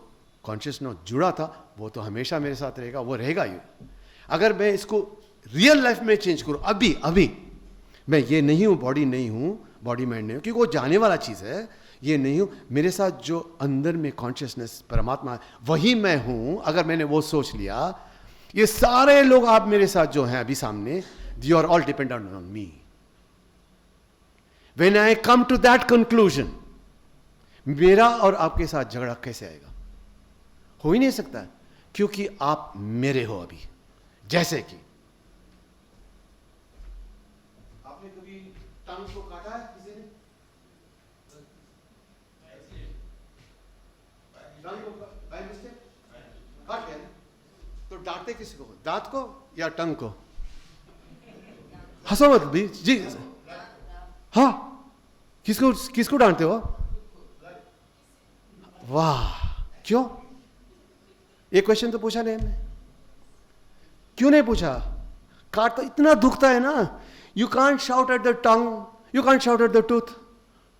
कॉन्शियसनेस जुड़ा था वो तो हमेशा मेरे साथ रहेगा, वो रहेगा ही. अगर मैं इसको रियल लाइफ में चेंज करूं, अभी मैं ये नहीं हूं, बॉडी नहीं हूं, बॉडी माइंड नहीं हूं, क्योंकि वो जाने वाला चीज है. ये नहीं हूं, मेरे साथ जो अंदर में कॉन्शियसनेस परमात्मा है वही मैं हूं. अगर मैंने वो सोच लिया, ये सारे लोग आप मेरे साथ जो हैं अभी सामने, you are all dependent on me. When I come to that conclusion, मेरा और आपके साथ झगड़ा कैसे आएगा? हो ही नहीं सकता, क्योंकि आप मेरे हो. अभी जैसे कि आपने कभी टंग को काटा है किसी ने? टंग को बाय मिस्टेक काट गया, तो डांटते किसी को? दांत को या टंग को? हंसो मत भी जी. हाँ, किसको डांटते हो? वाह, क्यों? एक क्वेश्चन तो पूछा नहीं हमने. क्यों नहीं पूछा? काट तो इतना दुखता है ना. You can't shout at the tongue, you can't shout at the tooth,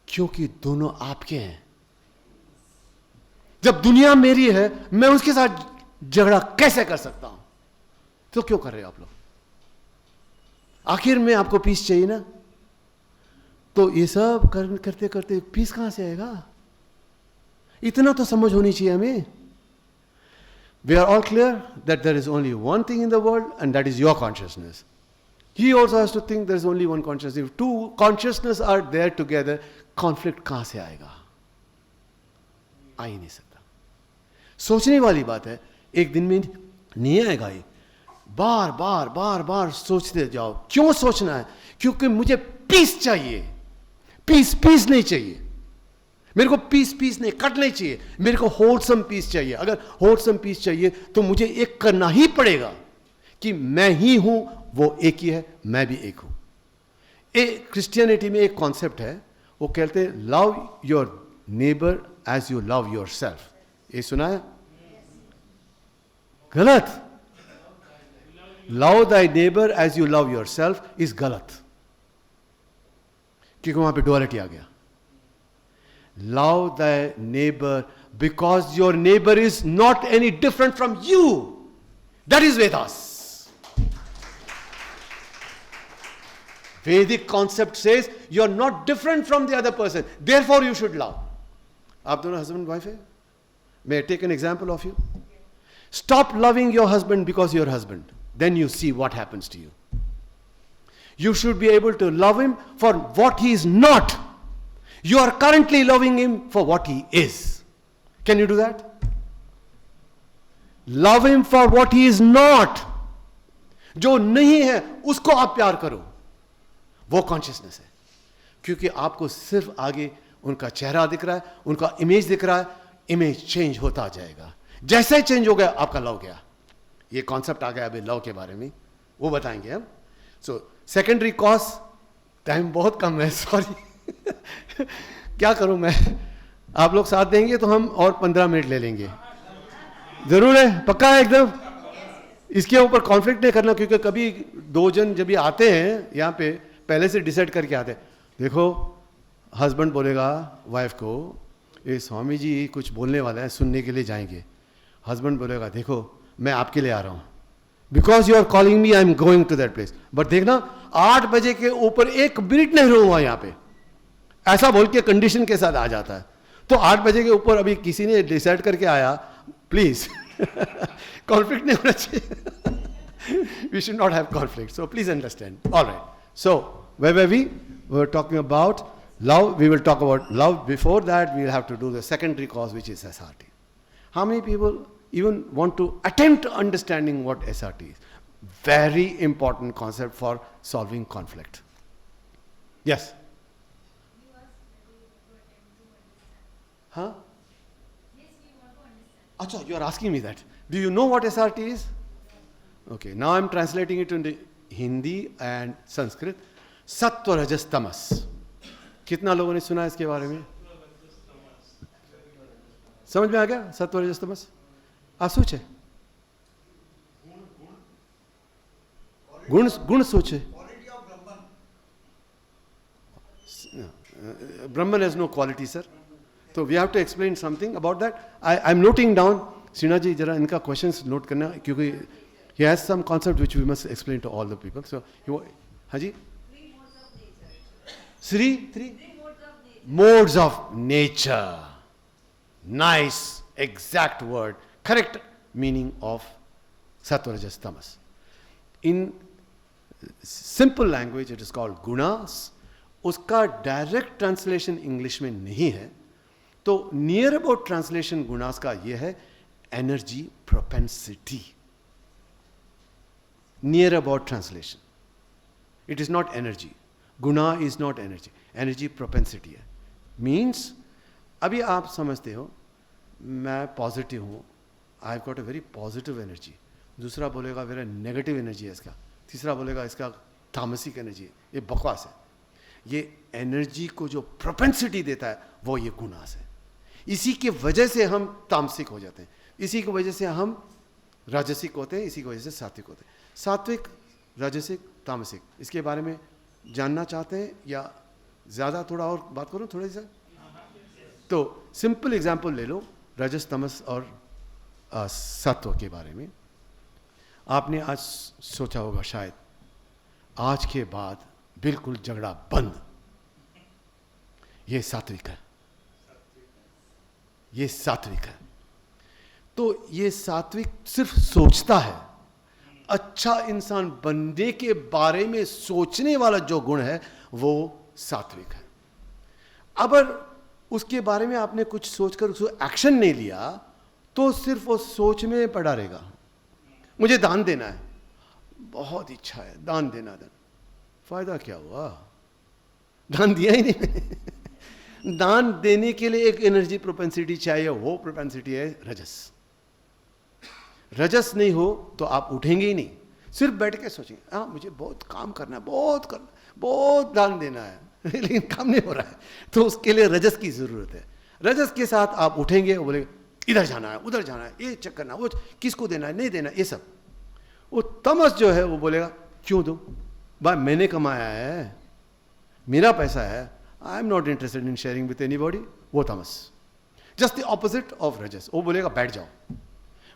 क्योंकि दोनों आपके हैं। जब दुनिया मेरी है, मैं उसके साथ झगड़ा कैसे कर सकता हूं? तो क्यों कर रहे हो आप लोग? आखिर में आपको पीस चाहिए ना, तो ये सब करते करते पीस कहां से आएगा? इतना तो समझ होनी चाहिए हमें। We are all clear that there is only one thing in the world, and that is your consciousness. He also has to think there is only one consciousness. If two consciousness are there together, conflict कहां से आएगा? आ ही नहीं सकता। सोचने वाली बात है, एक दिन में नहीं आएगा ये। बार बार बार बार सोचते जाओ। क्यों सोचना है? क्योंकि मुझे पीस चाहिए। पीस नहीं चाहिए मेरे को, पीस नहीं, कट नहीं चाहिए मेरे को, होलसम पीस चाहिए। अगर होलसम पीस चाहिए तो मुझे एक करना ही पड़ेगा कि मैं ही हूं, वो एक ही है, मैं भी एक हूं। क्रिश्चियनिटी में एक कॉन्सेप्ट है, वो कहते हैं love your neighbour as you love your self. ये सुना है? गलत। Love thy neighbour as you love your self is गलत, क्योंकि वहां पे डुअलिटी आ गया। Love thy neighbor because your neighbor is not any different from you. That is Vedas. Vedic concept says you are not different from the other person. Therefore you should love. आप दोनों husband wife है? May I take an example of you? Stop loving your husband because you're husband. Then you see what happens to you. You should be able to love him for what he is not. You are currently loving him for what he is. Can you do that? Love him for what he is not. जो नहीं है उसको आप प्यार करो, वो consciousness है। क्योंकि आपको सिर्फ आगे उनका चेहरा दिख रहा है, उनका इमेज दिख रहा है, इमेज चेंज होता जाएगा। जैसे चेंज हो गया आपका लव गया। ये कॉन्सेप्ट आ गया अभी लव के बारे में, वो बताएंगे हम। सो सेकेंडरी कॉज, टाइम बहुत कम है, सॉरी। क्या करूं मैं? आप लोग साथ देंगे तो हम और 15 मिनट ले लेंगे। जरूर है? पक्का है एकदम? इसके ऊपर कॉन्फ्लिक्ट नहीं करना, क्योंकि कभी दो जन जब भी आते हैं यहाँ पे पहले से डिसाइड करके आते हैं। देखो, हस्बैंड बोलेगा वाइफ को, ये स्वामी जी कुछ बोलने वाला है, सुनने के लिए जाएंगे। हस्बैंड बोलेगा देखो मैं आपके लिए आ रहा हूँ, because you are calling me, I am going to that place, but देखना 8 बजे के ऊपर 1 मिनट नहीं रहूंगा यहाँ पे, ऐसा बोल के कंडीशन के साथ आ जाता है। तो 8 बजे के ऊपर अभी किसी ने डिसाइड करके आया, प्लीज कॉन्फ्लिक्ट नहीं होना चाहिए। We should not have conflict, so please understand. Alright, so where were we were talking about love. We will talk about love. Before that we will have to do the secondary cause, which is SRT. How many people even want to attempt understanding what SRT is? Very important concept for solving conflict. Yes? Huh? Acha, you are asking me that. Do you know what SRT is? Okay, now I am translating it into Hindi and Sanskrit. Sattva, Rajas, Tamas. कितना लोगों ने सुना इसके बारे में? समझ में आ गया? सत्व रजस तमस आप सोचे, गुण सोचे। Brahman has no quality, sir. So we have to explain something about that. I am noting down. Srinath ji, जरा इनका questions note करना, क्योंकि he has some concept which we must explain to all the people. So हाँ जी, three modes of nature. Nice, exact word, correct meaning of sattva, rajas, tamas. In simple language it is called gunas. उसका direct translation English में नहीं है, तो near about translation gunas का ये है energy propensity. Near about translation, it is not energy, Guna is not energy, energy propensity है। Means अभी आप समझते हो मैं पॉजिटिव हूँ, I have got a very positive energy, दूसरा बोलेगा मेरा नेगेटिव एनर्जी है इसका, तीसरा बोलेगा इसका तामसिक एनर्जी है। ये बकवास है। ये एनर्जी को जो प्रोपेंसिटी देता है वो ये गुणास है। इसी की वजह से हम तामसिक हो जाते हैं, इसी की वजह से हम राजसिक होते हैं, इसी की वजह से सात्विक होते हैं। सात्विक, राजसिक, तामसिक, इसके बारे में जानना चाहते हैं या ज़्यादा थोड़ा और बात करूं थोड़ी सा? तो सिंपल एग्जांपल ले लो रजस तमस और सत्व के बारे में। आपने आज सोचा होगा शायद आज के बाद बिल्कुल झगड़ा बंद, ये सात्विक है, ये सात्विक है। तो ये सात्विक सिर्फ सोचता है। अच्छा इंसान बनने के बारे में सोचने वाला जो गुण है वो सात्विक है। अगर उसके बारे में आपने कुछ सोचकर उसको एक्शन नहीं लिया तो सिर्फ वो सोच में पड़ा रहेगा। मुझे दान देना है, बहुत इच्छा है दान देना, फायदा क्या हुआ? दान दिया ही नहीं मैंने। दान देने के लिए एक एनर्जी प्रोपेंसिटी चाहिए, वो प्रोपेंसिटी है रजस। रजस नहीं हो तो आप उठेंगे ही नहीं, सिर्फ बैठ के सोचेंगे हाँ मुझे बहुत काम करना है, बहुत दान देना है लेकिन काम नहीं हो रहा है, तो उसके लिए रजस की जरूरत है। रजस के साथ आप उठेंगे, वो बोले इधर जाना है उधर जाना है, ये चेक करना, वो किसको देना है नहीं देना, ये सब। वो तमस जो है वो बोलेगा क्यों दो भाई, मैंने कमाया है, मेरा पैसा है, आई am not interested in sharing with anybody. वो तमस जस्ट द ऑपोजिट ऑफ रजस। वो बोलेगा बैठ जाओ,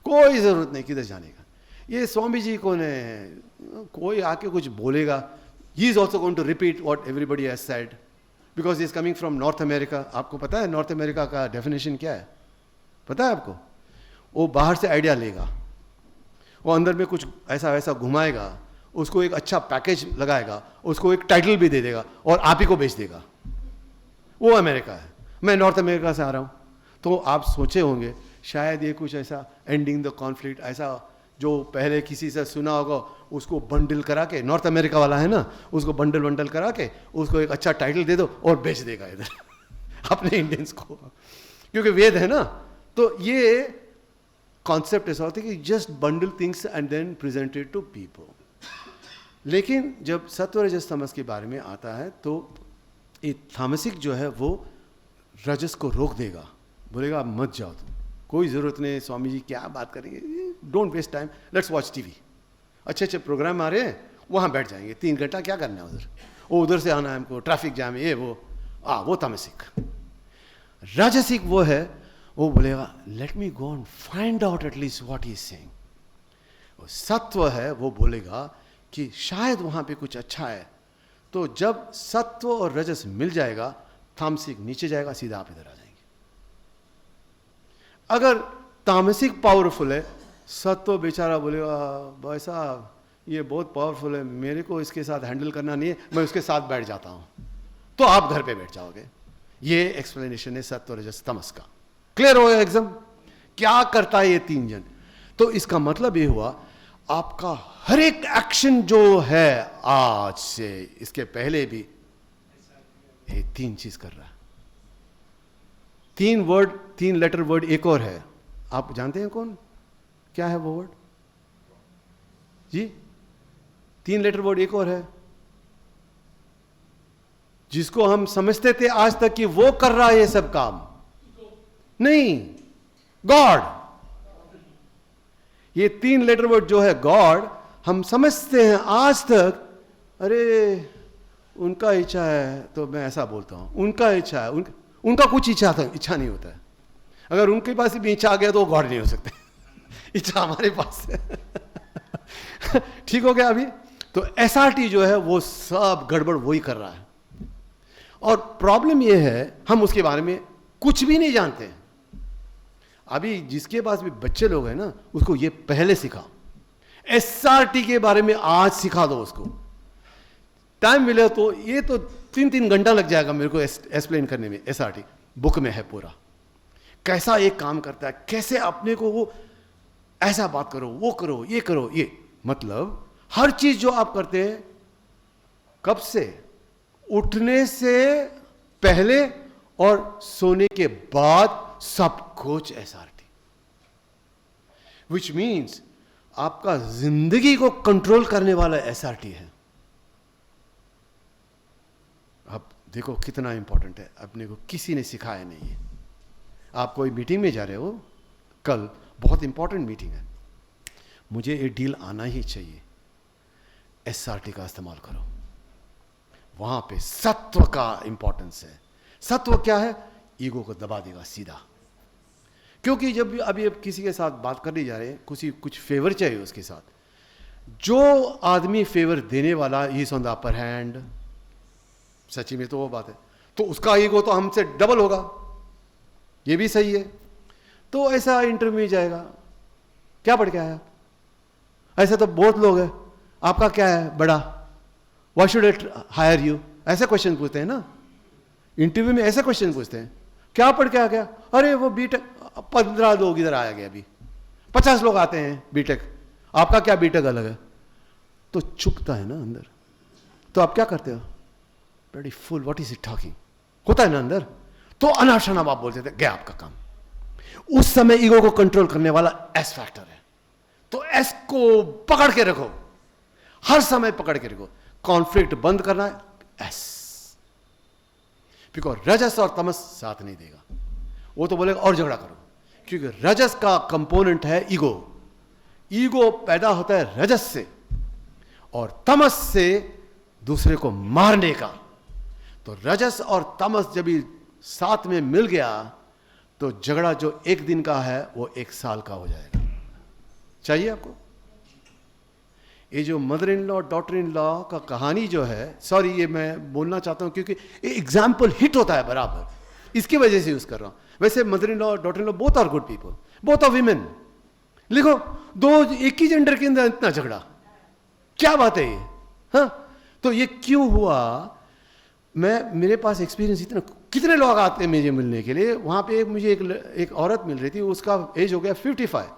कोई जरूरत नहीं किधर जाने का। ये स्वामी जी कौन है, कोई आके कुछ बोलेगा, he is also going to repeat what everybody has said because he is coming from North America. आपको पता है नॉर्थ अमेरिका का डेफिनेशन क्या है, पता है आपको? वो बाहर से आइडिया लेगा, वो अंदर में कुछ ऐसा वैसा घुमाएगा, उसको एक अच्छा पैकेज लगाएगा, उसको एक टाइटल भी दे देगा और आप ही को बेच देगा। वो अमेरिका है। मैं नॉर्थ अमेरिका से आ रहा हूँ, तो आप सोचे होंगे शायद ये कुछ ऐसा एंडिंग द कॉन्फ्लिक्ट, ऐसा जो पहले किसी से सुना होगा उसको बंडल करा के, नॉर्थ अमेरिका वाला है ना, उसको बंडल करा के उसको एक अच्छा टाइटल दे दो और बेच देगा इधर अपने इंडियंस को, क्योंकि वेद है ना। तो ये कॉन्सेप्ट ऐसा होता है कि just bundle things and then presented to people. लेकिन जब सत्व रजस तमस के बारे में आता है तो ये तामसिक जो है वो रजस को रोक देगा, बोलेगा मत जाओ तुम, कोई ज़रूरत नहीं, स्वामी जी क्या बात करेंगे, don't waste time, let's watch TV, अच्छे अच्छे प्रोग्राम आ रहे हैं वहाँ बैठ जाएंगे, 3 घंटा क्या करना है उधर, वो उधर से आना है हमको, ट्रैफिक जाम है ये वो तामसिक। राजसिक वो है, वो बोलेगा let me go and find out at least what he is saying. सत्व है वो बोलेगा कि शायद वहाँ पे कुछ अच्छा है। तो जब सत्व और रजस मिल जाएगा, तामसिक नीचे जाएगा, सीधा आप इधर आ जाएंगे। अगर तामसिक पावरफुल है, सत्व बेचारा बोलेगा भाई साहब ये बहुत पावरफुल है, मेरे को इसके साथ हैंडल करना नहीं है, मैं उसके साथ बैठ जाता हूं, तो आप घर पे बैठ जाओगे। ये एक्सप्लेनेशन है सत्व रजस तमस का। क्लियर हो गया एकदम क्या करता है ये 3 जन? तो इसका मतलब ये हुआ आपका हर एक एक्शन जो है आज से इसके पहले भी ये 3 चीज कर रहा है। 3 लेटर वर्ड एक और है, आप जानते हैं कौन, क्या है वो वर्ड जी? 3 लेटर वर्ड एक और है जिसको हम समझते थे आज तक कि वो कर रहा है ये सब काम, नहीं, गॉड। ये 3 लेटर वर्ड जो है गॉड, हम समझते हैं आज तक अरे उनका इच्छा है तो मैं ऐसा बोलता हूं, उनका इच्छा है, उनका कुछ इच्छा नहीं होता है। अगर उनके पास भी इच्छा आ गया तो वो गॉड नहीं हो सकते इच्छा हमारे पास है ठीक हो गया अभी? तो एसआरटी जो है वो सब गड़बड़ वही कर रहा है। और प्रॉब्लम ये है हम उसके बारे में कुछ भी नहीं जानते हैं। अभी जिसके पास भी बच्चे लोग हैं ना, उसको ये पहले सिखा, एसआरटी के बारे में आज सिखा दो उसको। टाइम मिले तो ये तो 3 घंटा लग जाएगा मेरे को एक्सप्लेन करने में। एसआरटी बुक में है पूरा, कैसा एक काम करता है, कैसे अपने को वो ऐसा बात करो, वो करो, ये करो, ये मतलब हर चीज जो आप करते हैं कब से, उठने से पहले और सोने के बाद सब कुछ एसआरटी, विच मीन्स आपका जिंदगी को कंट्रोल करने वाला एसआरटी है। अब देखो कितना इंपॉर्टेंट है, अपने को किसी ने सिखाया नहीं है। आप कोई मीटिंग में जा रहे हो, कल बहुत इंपॉर्टेंट मीटिंग है, मुझे ये डील आना ही चाहिए, एसआरटी का इस्तेमाल करो। वहां पे सत्व का इंपॉर्टेंस है। सत्व क्या है? ईगो को दबा देगा सीधा। क्योंकि जब भी अभी अब किसी के साथ बात करने जा रहे हैं, कुछ फेवर चाहिए उसके साथ, जो आदमी फेवर देने वाला is on the upper hand, सच्ची में तो वो बात है, तो उसका ईगो तो हमसे डबल होगा, ये भी सही है। तो ऐसा इंटरव्यू में जाएगा, क्या पढ़ के आया? ऐसा तो बहुत लोग हैं, आपका क्या है बड़ा, why should it hire you, ऐसे क्वेश्चन पूछते हैं ना इंटरव्यू में, ऐसे क्वेश्चन पूछते हैं। क्या पढ़ के आ गया? अरे वो बीटेक, 15 लोग इधर आया गया, अभी 50 लोग आते हैं बीटेक, आपका क्या बीटेक अलग है? तो चुपता है ना अंदर। तो आप क्या करते हो? बड़ी full, what is it talking, होता है ना अंदर। तो अनाशनाम आप बोलते थे, गया आपका काम। उस समय ईगो को कंट्रोल करने वाला एस फैक्टर है। तो एस को पकड़ के रखो, हर समय पकड़ के रखो। कॉन्फ्लिक्ट बंद करना है एस, बिकॉज रजस और तमस साथ नहीं देगा। वो तो बोलेगा और झगड़ा करो, क्योंकि रजस का कंपोनेंट है ईगो। ईगो पैदा होता है रजस से, और तमस से दूसरे को मारने का। तो रजस और तमस जब भी साथ में मिल गया, तो झगड़ा जो एक दिन का है वो 1 साल का हो जाएगा। चाहिए आपको? ये जो mother in law daughter in law का कहानी जो है, सॉरी ये मैं बोलना चाहता हूं क्योंकि ये एग्जाम्पल हिट होता है बराबर, इसकी वजह से यूज कर रहा हूं। वैसे mother in law daughter in law both are good people, both are women. लिखो, दो एक ही जेंडर के अंदर इतना झगड़ा, क्या बात है ये? हाँ, तो ये क्यों हुआ? मेरे पास एक्सपीरियंस इतना, कितने लोग आते हैं मुझे मिलने के लिए। वहां पे मुझे एक औरत मिल रही थी, उसका एज हो गया 55।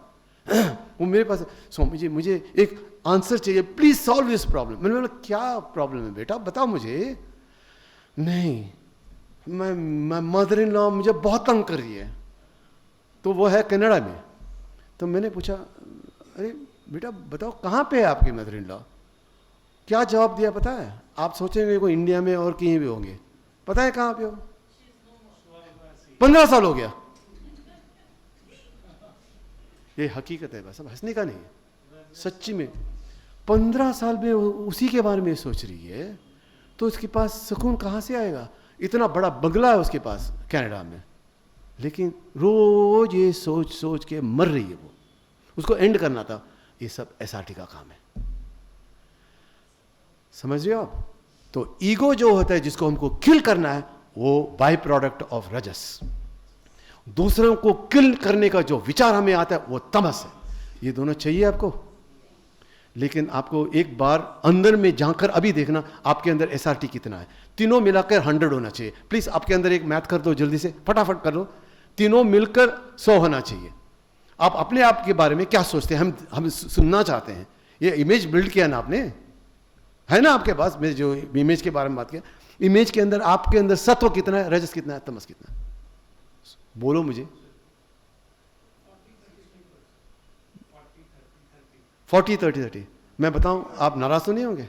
वो मेरे पास, स्वामी जी मुझे एक आंसर चाहिए, प्लीज सॉल्व दिस प्रॉब्लम। मैंने बोला क्या प्रॉब्लम है बेटा, बताओ मुझे। नहीं, मैं मदर इन लॉ मुझे बहुत तंग कर रही है। तो वो है कनाडा में। तो मैंने पूछा, अरे बेटा बताओ कहाँ पे है आपकी मदर इन लॉ? क्या जवाब दिया पता है? आप सोचेंगे कोई इंडिया में और कहीं भी होंगे, पता है कहाँ पे हो? 15 साल हो गया। ये हकीकत है, बस अब हंसने का नहीं, सच्ची में 15 साल में उसी के बारे में सोच रही है, तो उसके पास सुकून कहाँ से आएगा? इतना बड़ा बंगला है उसके पास कनाडा में, लेकिन रोज ये सोच सोच के मर रही है। वो उसको एंड करना था। ये सब एसआरटी का काम है, समझ रहे हो आप? तो ईगो जो होता है जिसको हमको किल करना है, वो बाय प्रोडक्ट ऑफ रजस। दूसरों को किल करने का जो विचार हमें आता है वो तमस है। ये दोनों चाहिए आपको, लेकिन आपको एक बार अंदर में जाकर अभी देखना आपके अंदर एसआरटी कितना है। तीनों मिलाकर 100 होना चाहिए। प्लीज आपके अंदर एक मैथ कर दो जल्दी से, फटाफट कर लो। तीनों मिलकर 100 होना चाहिए। आप अपने आप के बारे में क्या सोचते हैं? हम सुनना चाहते हैं। ये इमेज बिल्ड किया ना आपने, है ना आपके पास? मैं जो इमेज के बारे में बात किया, इमेज के अंदर आपके अंदर सत्व कितना है, रजस कितना है, तमस कितना है? बोलो मुझे। 40-30-30। मैं बताऊं, आप नाराज तो नहीं होंगे?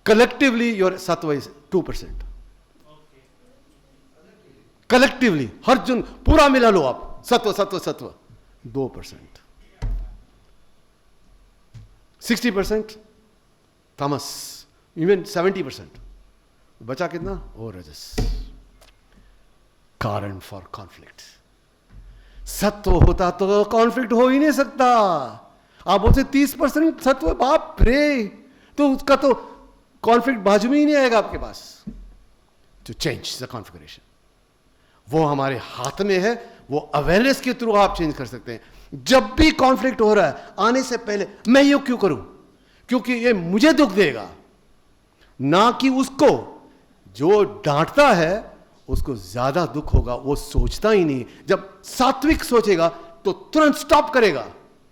कलेक्टिवली योर सत्व इज 2%। कलेक्टिवली हर जन पूरा मिला लो आप, सत्व सत्व सत्व 2%। 60% तमस, इवन 70%। बचा कितना? ओ रजस। कारण फॉर कॉन्फ्लिक्ट। सत्व होता तो कॉन्फ्लिक्ट हो ही नहीं सकता। आप बोलते 30% सत्व, बाप रे, तो उसका तो कॉन्फ्लिक्ट बाजू में ही नहीं आएगा आपके पास। टू चेंज द कॉन्फिगरेशन, वो हमारे हाथ में है। वो अवेयरनेस के थ्रू आप चेंज कर सकते हैं। जब भी कॉन्फ्लिक्ट हो रहा है, आने से पहले मैं ये क्यों करूं, क्योंकि ये मुझे दुख देगा, ना कि उसको। जो डांटता है उसको ज्यादा दुख होगा, वो सोचता ही नहीं। जब सात्विक सोचेगा तो तुरंत स्टॉप करेगा,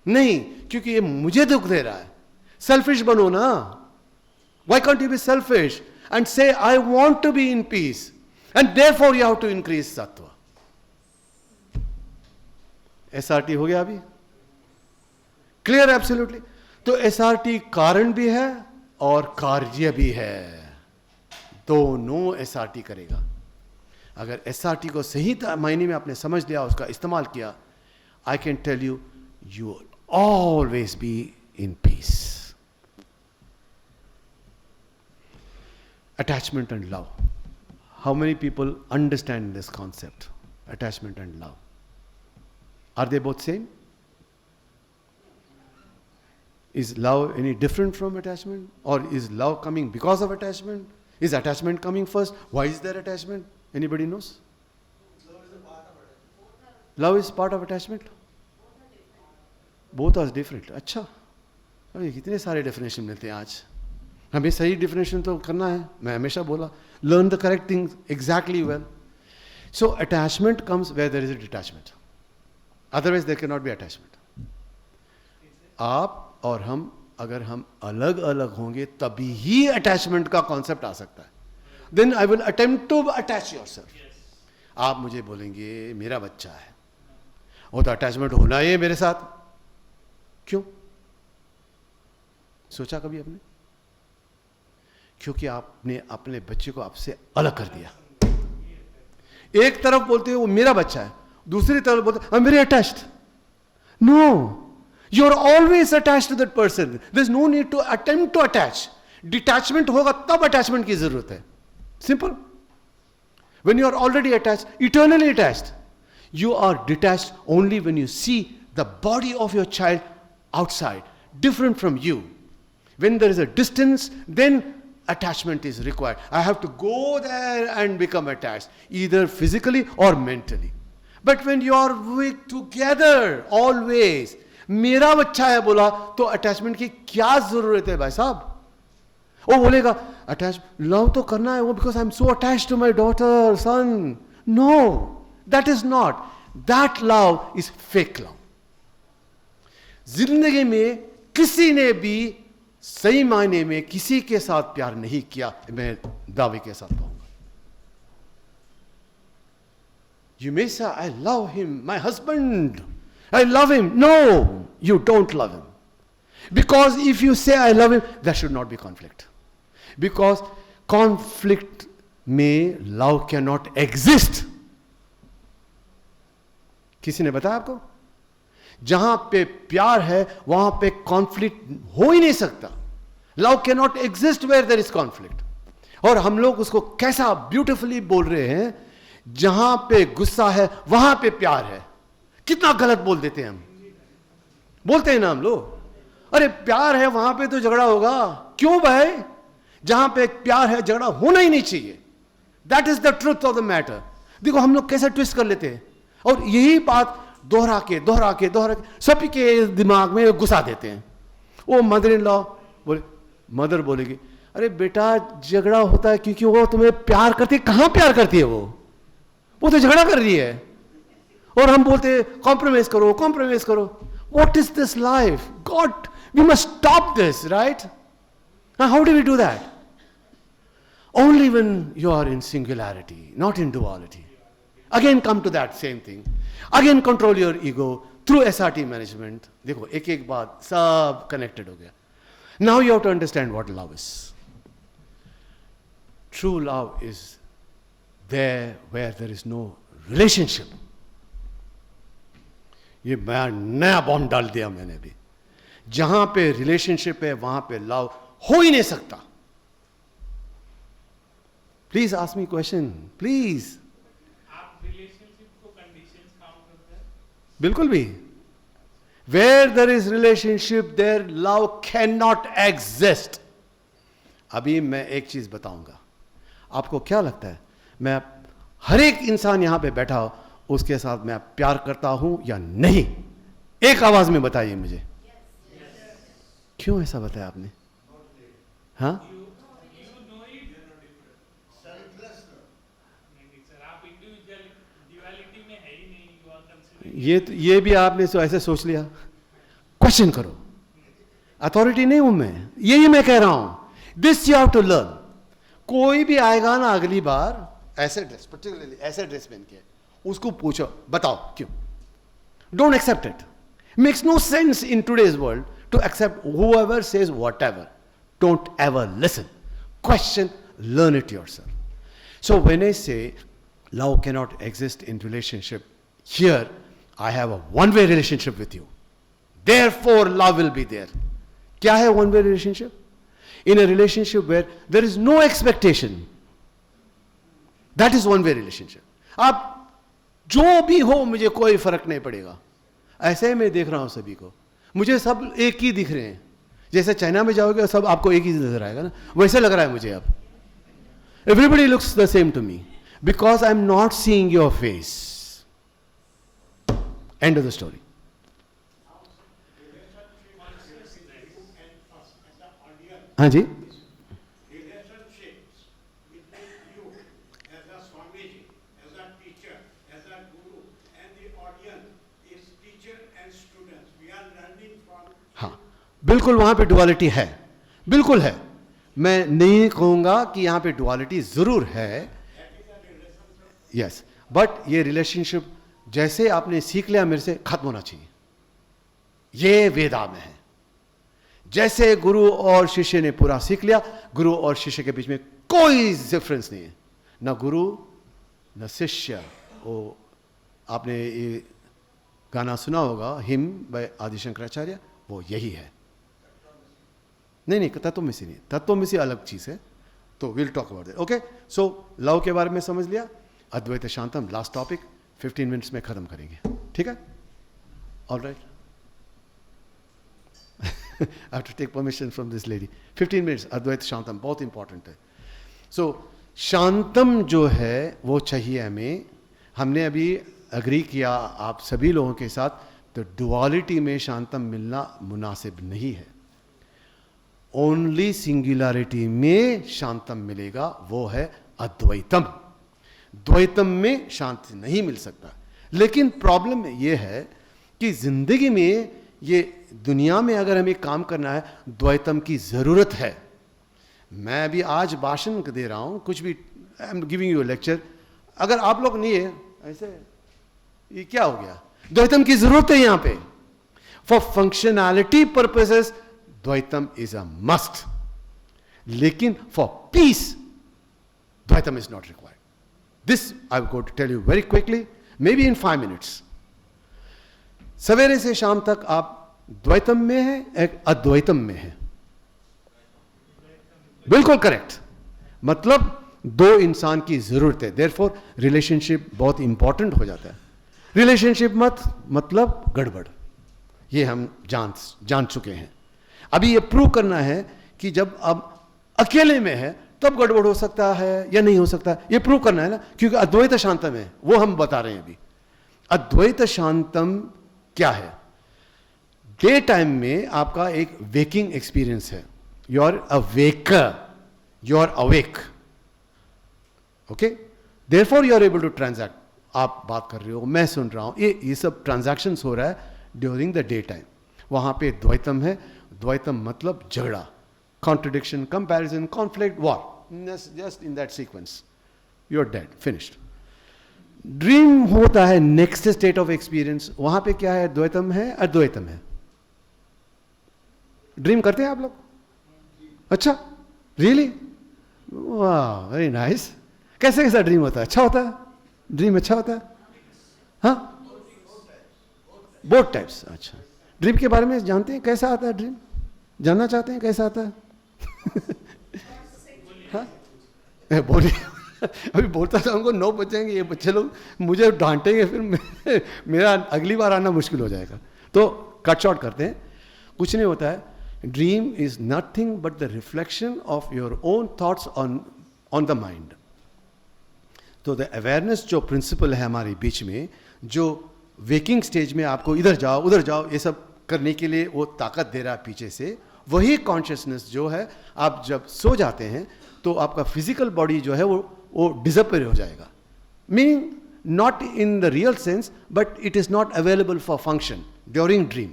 नहीं, क्योंकि ये मुझे दुख दे रहा है। सेल्फिश बनो ना। Why can't you be selfish and say I want to be in peace, and therefore you have to increase सत्व। एसआरटी हो गया अभी क्लियर? एब्सोल्युटली। तो एसआरटी कारण भी है और कार्य भी है, दोनों एसआरटी करेगा। अगर एसआरटी को सही मायने में आपने समझ लिया, उसका इस्तेमाल किया, I can tell you, you will always be in peace. attachment and love. How many people understand this concept? Attachment and love. Are they both same? Is love any different from attachment? Or is love coming because of attachment? Is attachment coming first? Why is there attachment? Anybody knows? Love is part of attachment. Both are different. अच्छा, अरे कितने सारे definition मिलते हैं आज. हमें सही definition तो करना है. मैं हमेशा बोला, learn the correct things exactly well. So attachment comes where there is a detachment. Otherwise there cannot be attachment. आप और हम अगर हम अलग अलग होंगे तभी ही attachment का concept आ सकता है. Then I will attempt to attach yourself. आप मुझे बोलेंगे मेरा बच्चा है, वो तो अटैचमेंट होना ही है मेरे साथ. क्यों? सोचा कभी आपने? क्योंकि आपने अपने बच्चे को आपसे अलग कर दिया. एक तरफ बोलते हो वो मेरा बच्चा है, दूसरी तरफ बोलते I'm very attached. No, you are always attached to that person. There is no need to attempt to attach. Detachment होगा तब attachment की जरूरत है. Simple. When you are already attached, eternally attached, you are detached only when you see the body of your child outside, different from you. When there is a distance, then attachment is required. I have to go there and become attached, either physically or mentally. But when you are with together, always, मेरा बच्चा है बोला तो attachment की क्या जरूरत है भाई साहब? वो बोलेगा attach, love तो करना है वो because I'm so attached to my daughter, son. No, that is not. That love is fake love. जिंदगी में किसी ने भी सही मायने में किसी के साथ प्यार नहीं किया, मैं दावे के साथ कहूंगा. You may say, I love him, my husband, I love him. No, you don't love him. Because if you say I love him, there should not be conflict. Because conflict में love cannot exist. किसी ने बताया आपको? जहां पे प्यार है वहां पे कॉन्फ्लिक्ट हो ही नहीं सकता. Love can not exist where there is conflict. और हम लोग उसको कैसा ब्यूटिफुली बोल रहे हैं, जहां पे गुस्सा है वहां पे प्यार है. कितना गलत बोल देते हैं हम. बोलते हैं ना हम लोग, अरे प्यार है वहां पे तो झगड़ा होगा. क्यों भाई? जहां पे प्यार है झगड़ा होना ही नहीं चाहिए. That is the truth of the matter. देखो हम लोग कैसे ट्विस्ट कर लेते हैं और यही बात दोहरा के सभी के दिमाग में घुसा देते हैं. वो मदर इन लॉ बोले, मदर बोलेगी अरे बेटा झगड़ा होता है क्योंकि वो तुम्हें प्यार करती है. कहां प्यार करती है? वो तो झगड़ा कर रही है. और हम बोलते हैं कॉम्प्रोमाइज करो. What is this life? God, we must stop this, right? How do we do that? Only when you are in singularity, not in duality. Again come to that same thing. Again control your ego through SRT management. देखो एक एक बात सब connected हो गया. Now you have to understand what love is. True love is there where there is no relationship. ये नया bomb डाल दिया मैंने भी. जहां पे रिलेशनशिप है वहां पे लव हो ही नहीं सकता. Please ask me question, please. बिल्कुल भी. Where there is relationship, there love cannot exist. अभी मैं एक चीज बताऊंगा. आपको क्या लगता है मैं हर एक इंसान यहां पे बैठा हो उसके साथ मैं प्यार करता हूं या नहीं? एक आवाज में बताइए मुझे. क्यों ऐसा बताया आपने? हाँ, ये भी आपने ऐसे सोच लिया. क्वेश्चन करो. अथॉरिटी नहीं हूं मैं, यही मैं कह रहा हूं. This you have to learn. कोई भी आएगा ना अगली बार ऐसे ड्रेस, पर्टिकुलरली ऐसे ड्रेस पहन के, उसको पूछो बताओ क्यों. Don't accept it. Makes no sense in today's world to accept whoever says whatever. Don't ever listen. Question, learn it yourself. So when I say love can not exist in relationship, here I have a one-way relationship with you. Therefore, love will be there. क्या है one-way relationship? In a relationship where there is no expectation, that is one way relationship. आप जो भी हो मुझे कोई फर्क नहीं पड़ेगा, ऐसे ही मैं देख रहा हूं सभी को, मुझे सब एक ही दिख रहे हैं. जैसे चाइना में जाओगे सब आपको एक ही नजर आएगा ना, वैसे लग रहा है मुझे अब. Everybody looks the same to me because I'm not seeing your face. End of the story. हाँ जी. Relationships between you as a Swamiji, as a teacher, as a guru, and the audience is teacher and students. We are learning from. हाँ, बिल्कुल वहां पे duality है, बिल्कुल है. मैं नहीं कहूंगा कि यहां पे डुअलिटी जरूर है. यस, बट ये रिलेशनशिप जैसे आपने सीख लिया मेरे से, खत्म होना चाहिए. ये वेदा में है. जैसे गुरु और शिष्य ने पूरा सीख लिया, गुरु और शिष्य के बीच में कोई डिफरेंस नहीं है. न गुरु न शिष्य. वो आपने ये गाना सुना होगा, हिम बाय आदि शंकराचार्य, वो यही है. नहीं, तत्वमसी नहीं, तत्वमसी अलग चीज है. तो will talk about that. Okay, so love के बारे में समझ लिया. अद्वैत शांतम लास्ट टॉपिक, 15 मिनट्स में खत्म करेंगे. ठीक है, all right. I have to take permission from this lady. 15 minutes, Advaita Shantam, बहुत इंपॉर्टेंट है. सो शांतम जो है वो चाहिए हमें. हमने अभी अग्री किया आप सभी लोगों के साथ, तो डुअलिटी में शांतम मिलना मुनासिब नहीं है. ओनली सिंगुलरिटी में शांतम मिलेगा, वो है अद्वैतम. द्वैतम में शांति नहीं मिल सकता. लेकिन प्रॉब्लम ये है कि जिंदगी में, ये दुनिया में अगर हमें काम करना है, द्वैतम की जरूरत है. मैं अभी आज भाषण दे रहा हूं, कुछ भी, I am giving you lecture. अगर आप लोग नहीं है ऐसे, ये क्या हो गया? द्वैतम की जरूरत है यहां पे. फॉर फंक्शनैलिटी पर्पसेस द्वैतम इज अ मस्ट. लेकिन फॉर पीस द्वैतम is not required. This I will go to tell you very quickly, maybe in 5 minutes. सवेरे से शाम तक आप द्वैतम में है, एक अद्वैतम में है. बिल्कुल करेक्ट. मतलब दो इंसान की जरूरत है. देयरफॉर रिलेशनशिप बहुत इंपॉर्टेंट हो जाता है. रिलेशनशिप मतलब गड़बड़, ये हम जान चुके हैं. अभी ये प्रूव करना है कि जब अब अकेले में है तब गड़बड़ हो सकता है या नहीं हो सकता, ये प्रूव करना है ना, क्योंकि अद्वैत शांतम है, वो हम बता रहे हैं अभी. अद्वैत शांतम क्या है? डे टाइम में आपका एक वेकिंग एक्सपीरियंस है. You are awaker, you are awake. Okay, therefore you are able to transact. आप बात कर रहे हो, मैं सुन रहा हूं, ये सब ट्रांजैक्शंस हो रहा है ड्यूरिंग द डे टाइम. वहां पे द्वैतम है. द्वैतम मतलब झगड़ा, contradiction, comparison, conflict, war. Just in that sequence you are dead, finished. Dream होता है नेक्स्ट स्टेट ऑफ एक्सपीरियंस. वहां पे क्या है? द्वैतम है, अद्वैतम है. ड्रीम करते हैं आप लोग? अच्छा, रियली? वाह, वेरी नाइस. कैसे कैसा ड्रीम होता है? अच्छा होता है ड्रीम? अच्छा होता है? हाँ, बोथ टाइप्स. अच्छा, ड्रीम के बारे में जानते हैं? कैसा आता है ड्रीम? जानना चाहते हैं कैसा आता है? हाँ, बोलिए. अभी बोलता था उनको 9 बजेंगे, ये बच्चे लोग मुझे डांटेंगे, फिर मेरा अगली बार आना मुश्किल हो जाएगा. तो कट शॉर्ट करते हैं. कुछ नहीं होता है. Dream is nothing but the reflection of your own thoughts on the mind. तो द अवेयरनेस जो प्रिंसिपल है हमारे बीच में, जो वेकिंग स्टेज में आपको इधर जाओ उधर जाओ ये सब करने के लिए वो ताकत दे रहा है पीछे से, वही कॉन्शियसनेस जो है, आप जब सो जाते हैं तो आपका फिजिकल बॉडी जो है वो डिसअपियर हो जाएगा. Meaning not in the real sense, but it is not available for function during dream.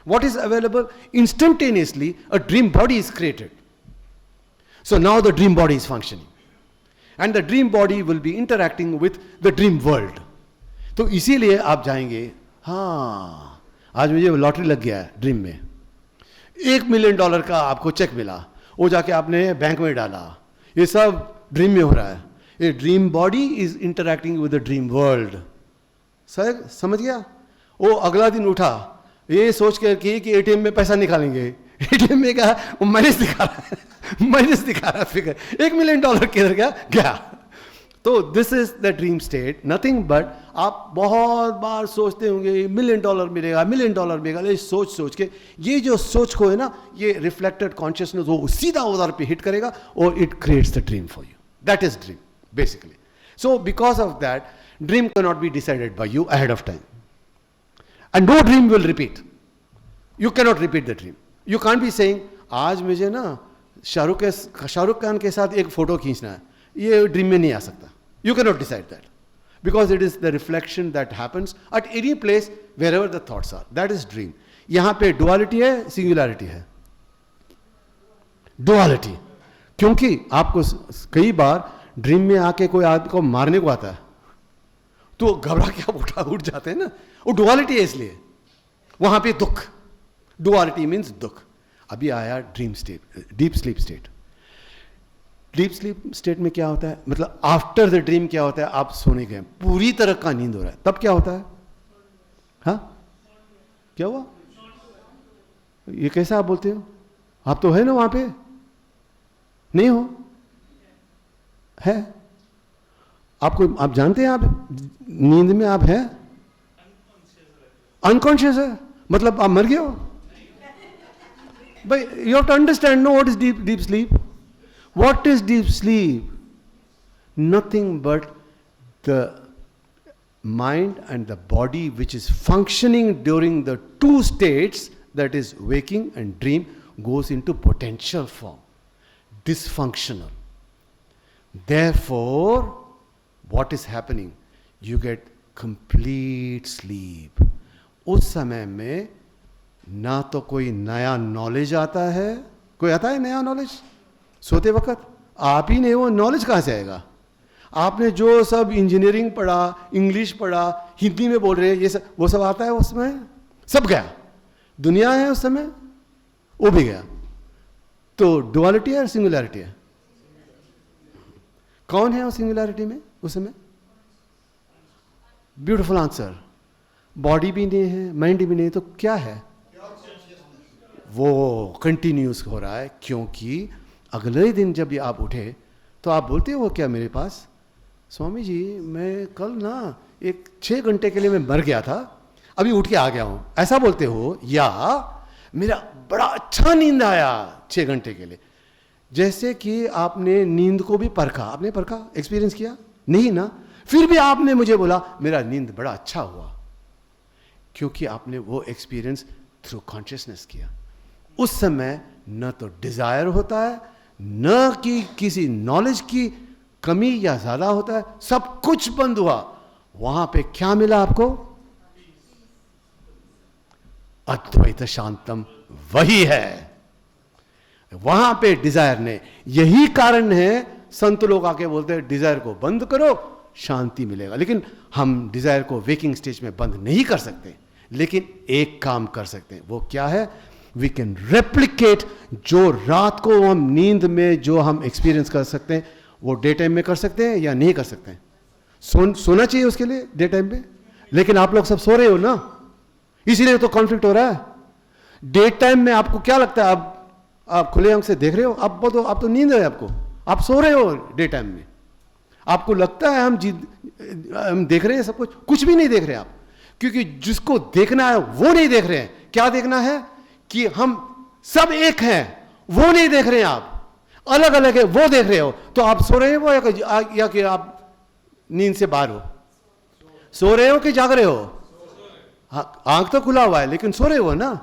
What is available? Instantaneously, a dream body is created. So now the dream body is functioning. And the dream body will be interacting with the dream world. तो इसीलिए आप जाएंगे, हाँ आज मुझे lottery लग गया है ड्रीम में, $1 मिलियन का आपको चेक मिला, वो जाके आपने बैंक में डाला, ये सब ड्रीम में हो रहा है. ये dream body is interacting with the dream world. Sir समझ गया? वो अगला दिन उठा ये सोच कर कि एटीएम में पैसा निकालेंगे, एटीएम में क्या वो माइनस दिखा रहा है, माइनस दिखा रहा है फिगर, $1 मिलियन किधर गया, गया। तो this is the dream state, nothing but आप बहुत बार सोचते होंगे $1 मिलियन मिलेगा, $1 मिलियन मिलेगा, ये सोच सोच के, ये जो सोच को है ना, ये रिफ्लेक्टेड कॉन्शियसनेस वो सीधा उधर पे हिट करेगा और it creates the dream for you. That is dream basically. So because of that dream can not be decided by you ahead of time, and no dream will repeat. You can not repeat the dream. You can't be saying आज मुझे ना शाहरुख खान के साथ एक photo खींचना है, ये dream में नहीं आ सकता। You cannot decide that, because it is the reflection that happens at any place wherever the thoughts are. That is dream. यहाँ पे duality है, singularity है। duality, क्योंकि आपको कई बार ड्रीम में आके कोई आदमी को मारने को आता है तो घबरा के उठ जाते हैं ना, वो duality है, इसलिए वहां पे दुख। duality means दुख। अभी आया dream state, deep sleep state. Deep sleep state में क्या होता है, मतलब आफ्टर द ड्रीम क्या होता है, आप सोने गए, पूरी तरह का नींद हो रहा है, तब क्या होता है? हाँ, क्या हुआ? ये कैसे आप बोलते हो? आप तो है ना वहां पे, नहीं हो? है? आपको, आप जानते हैं आप नींद में आप हैं? अनकॉन्शियस है, मतलब आप मर गए हो भाई। You have to understand, know what is deep sleep. What is deep sleep? Nothing but the mind and the body which is functioning during the two states, that is waking and dream, goes into potential form, dysfunctional. Therefore, what is happening? You get complete sleep. उस समय में ना तो कोई नया knowledge आता है, कोई आता है नया नॉलेज सोते वक्त? आप ही नहीं, वो नॉलेज कहाँ से आएगा? आपने जो सब इंजीनियरिंग पढ़ा, इंग्लिश पढ़ा, हिंदी में बोल रहे हैं, ये सब वो सब आता है उस समय? सब गया। दुनिया है उस समय, वो भी गया। तो डुअलिटी है और सिंगुलैरिटी है? कौन है उस सिंगुलैरिटी में उस समय? Beautiful answer. बॉडी भी नहीं है, माइंड भी नहीं, तो क्या है? वो कंटिन्यूस हो रहा है, क्योंकि अगले दिन जब ये आप उठे तो आप बोलते हो क्या मेरे पास? स्वामी जी मैं कल ना एक 6 घंटे के लिए मैं मर गया था, अभी उठ के आ गया हूं, ऐसा बोलते हो? या मेरा बड़ा अच्छा नींद आया 6 घंटे के लिए। जैसे कि आपने नींद को भी परखा, आपने परखा, एक्सपीरियंस किया नहीं ना, फिर भी आपने मुझे बोला मेरा नींद बड़ा अच्छा हुआ, क्योंकि आपने वो एक्सपीरियंस थ्रू कॉन्शियसनेस किया। उस समय न तो डिजायर होता है, न कि किसी नॉलेज की कमी या ज्यादा होता है, सब कुछ बंद हुआ। वहां पे क्या मिला आपको? अद्वैत शांतम, वही है। वहां पे डिजायर ने, यही कारण है संत लोग आके बोलते हैं डिजायर को बंद करो शांति मिलेगा। लेकिन हम डिजायर को वेकिंग स्टेज में बंद नहीं कर सकते, लेकिन एक काम कर सकते हैं। वो क्या है? वी कैन रेप्लिकेट जो रात को हम नींद में जो हम एक्सपीरियंस कर सकते हैं, वो डे टाइम में कर सकते हैं या नहीं कर सकते हैं? सोना चाहिए उसके लिए डे टाइम में, लेकिन आप लोग सब सो रहे हो ना, इसीलिए तो कॉन्फ्लिक्ट हो रहा है। डे टाइम में आपको क्या लगता है? आप खुले आंख से देख रहे हो, आप तो नींद है आपको, आप सो रहे हो डे टाइम में। आपको लगता है हम देख रहे हैं सब कुछ भी नहीं देख रहे आप, क्योंकि जिसको देखना है वो नहीं देख रहे हैं। क्या देखना है? कि हम सब एक हैं, वो नहीं देख रहे हैं, आप अलग अलग है, वो देख रहे हो। तो आप सो रहे हो या कि आप नींद से बाहर हो? सो रहे हो कि जाग रहे हो? आंख तो खुला हुआ है लेकिन सो रहे हो ना।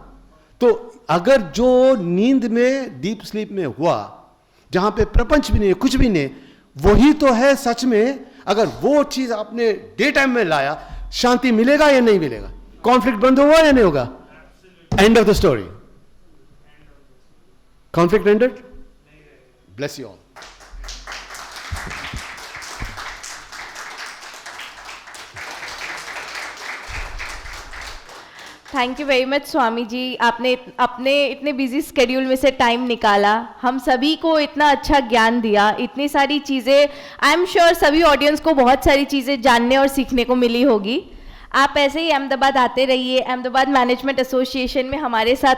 तो अगर जो नींद में डीप स्लीप में हुआ, जहां पे प्रपंच भी नहीं, कुछ भी नहीं, वही तो है सच में। अगर वो चीज आपने डे टाइम में लाया, शांति मिलेगा या नहीं मिलेगा? कॉन्फ्लिक्ट बंद होगा या नहीं होगा? End of the story. Conflict ended? Bless you all. Thank you very much Swami ji, आपने अपने इतने बिजी स्केड्यूल में से टाइम निकाला, हम सभी को इतना अच्छा ज्ञान दिया, इतनी सारी चीज़ें। आई एम श्योर सभी ऑडियंस को बहुत सारी चीज़ें जानने और सीखने को मिली होगी। आप ऐसे ही अहमदाबाद आते रहिए, अहमदाबाद मैनेजमेंट एसोसिएशन में हमारे साथ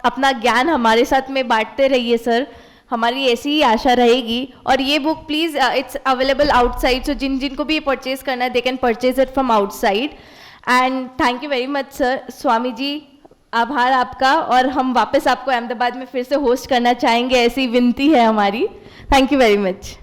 अपना ज्ञान हमारे साथ में बांटते रहिए सर, हमारी ऐसी ही आशा रहेगी। और ये book please it's available outside, so जिनको भी परचेज करना है they can purchase it from outside. And thank you very much sir. Swami ji आभार आपका, और हम वापस आपको अहमदाबाद में फिर से होस्ट करना चाहेंगे, ऐसी विनती है हमारी। Thank you very much.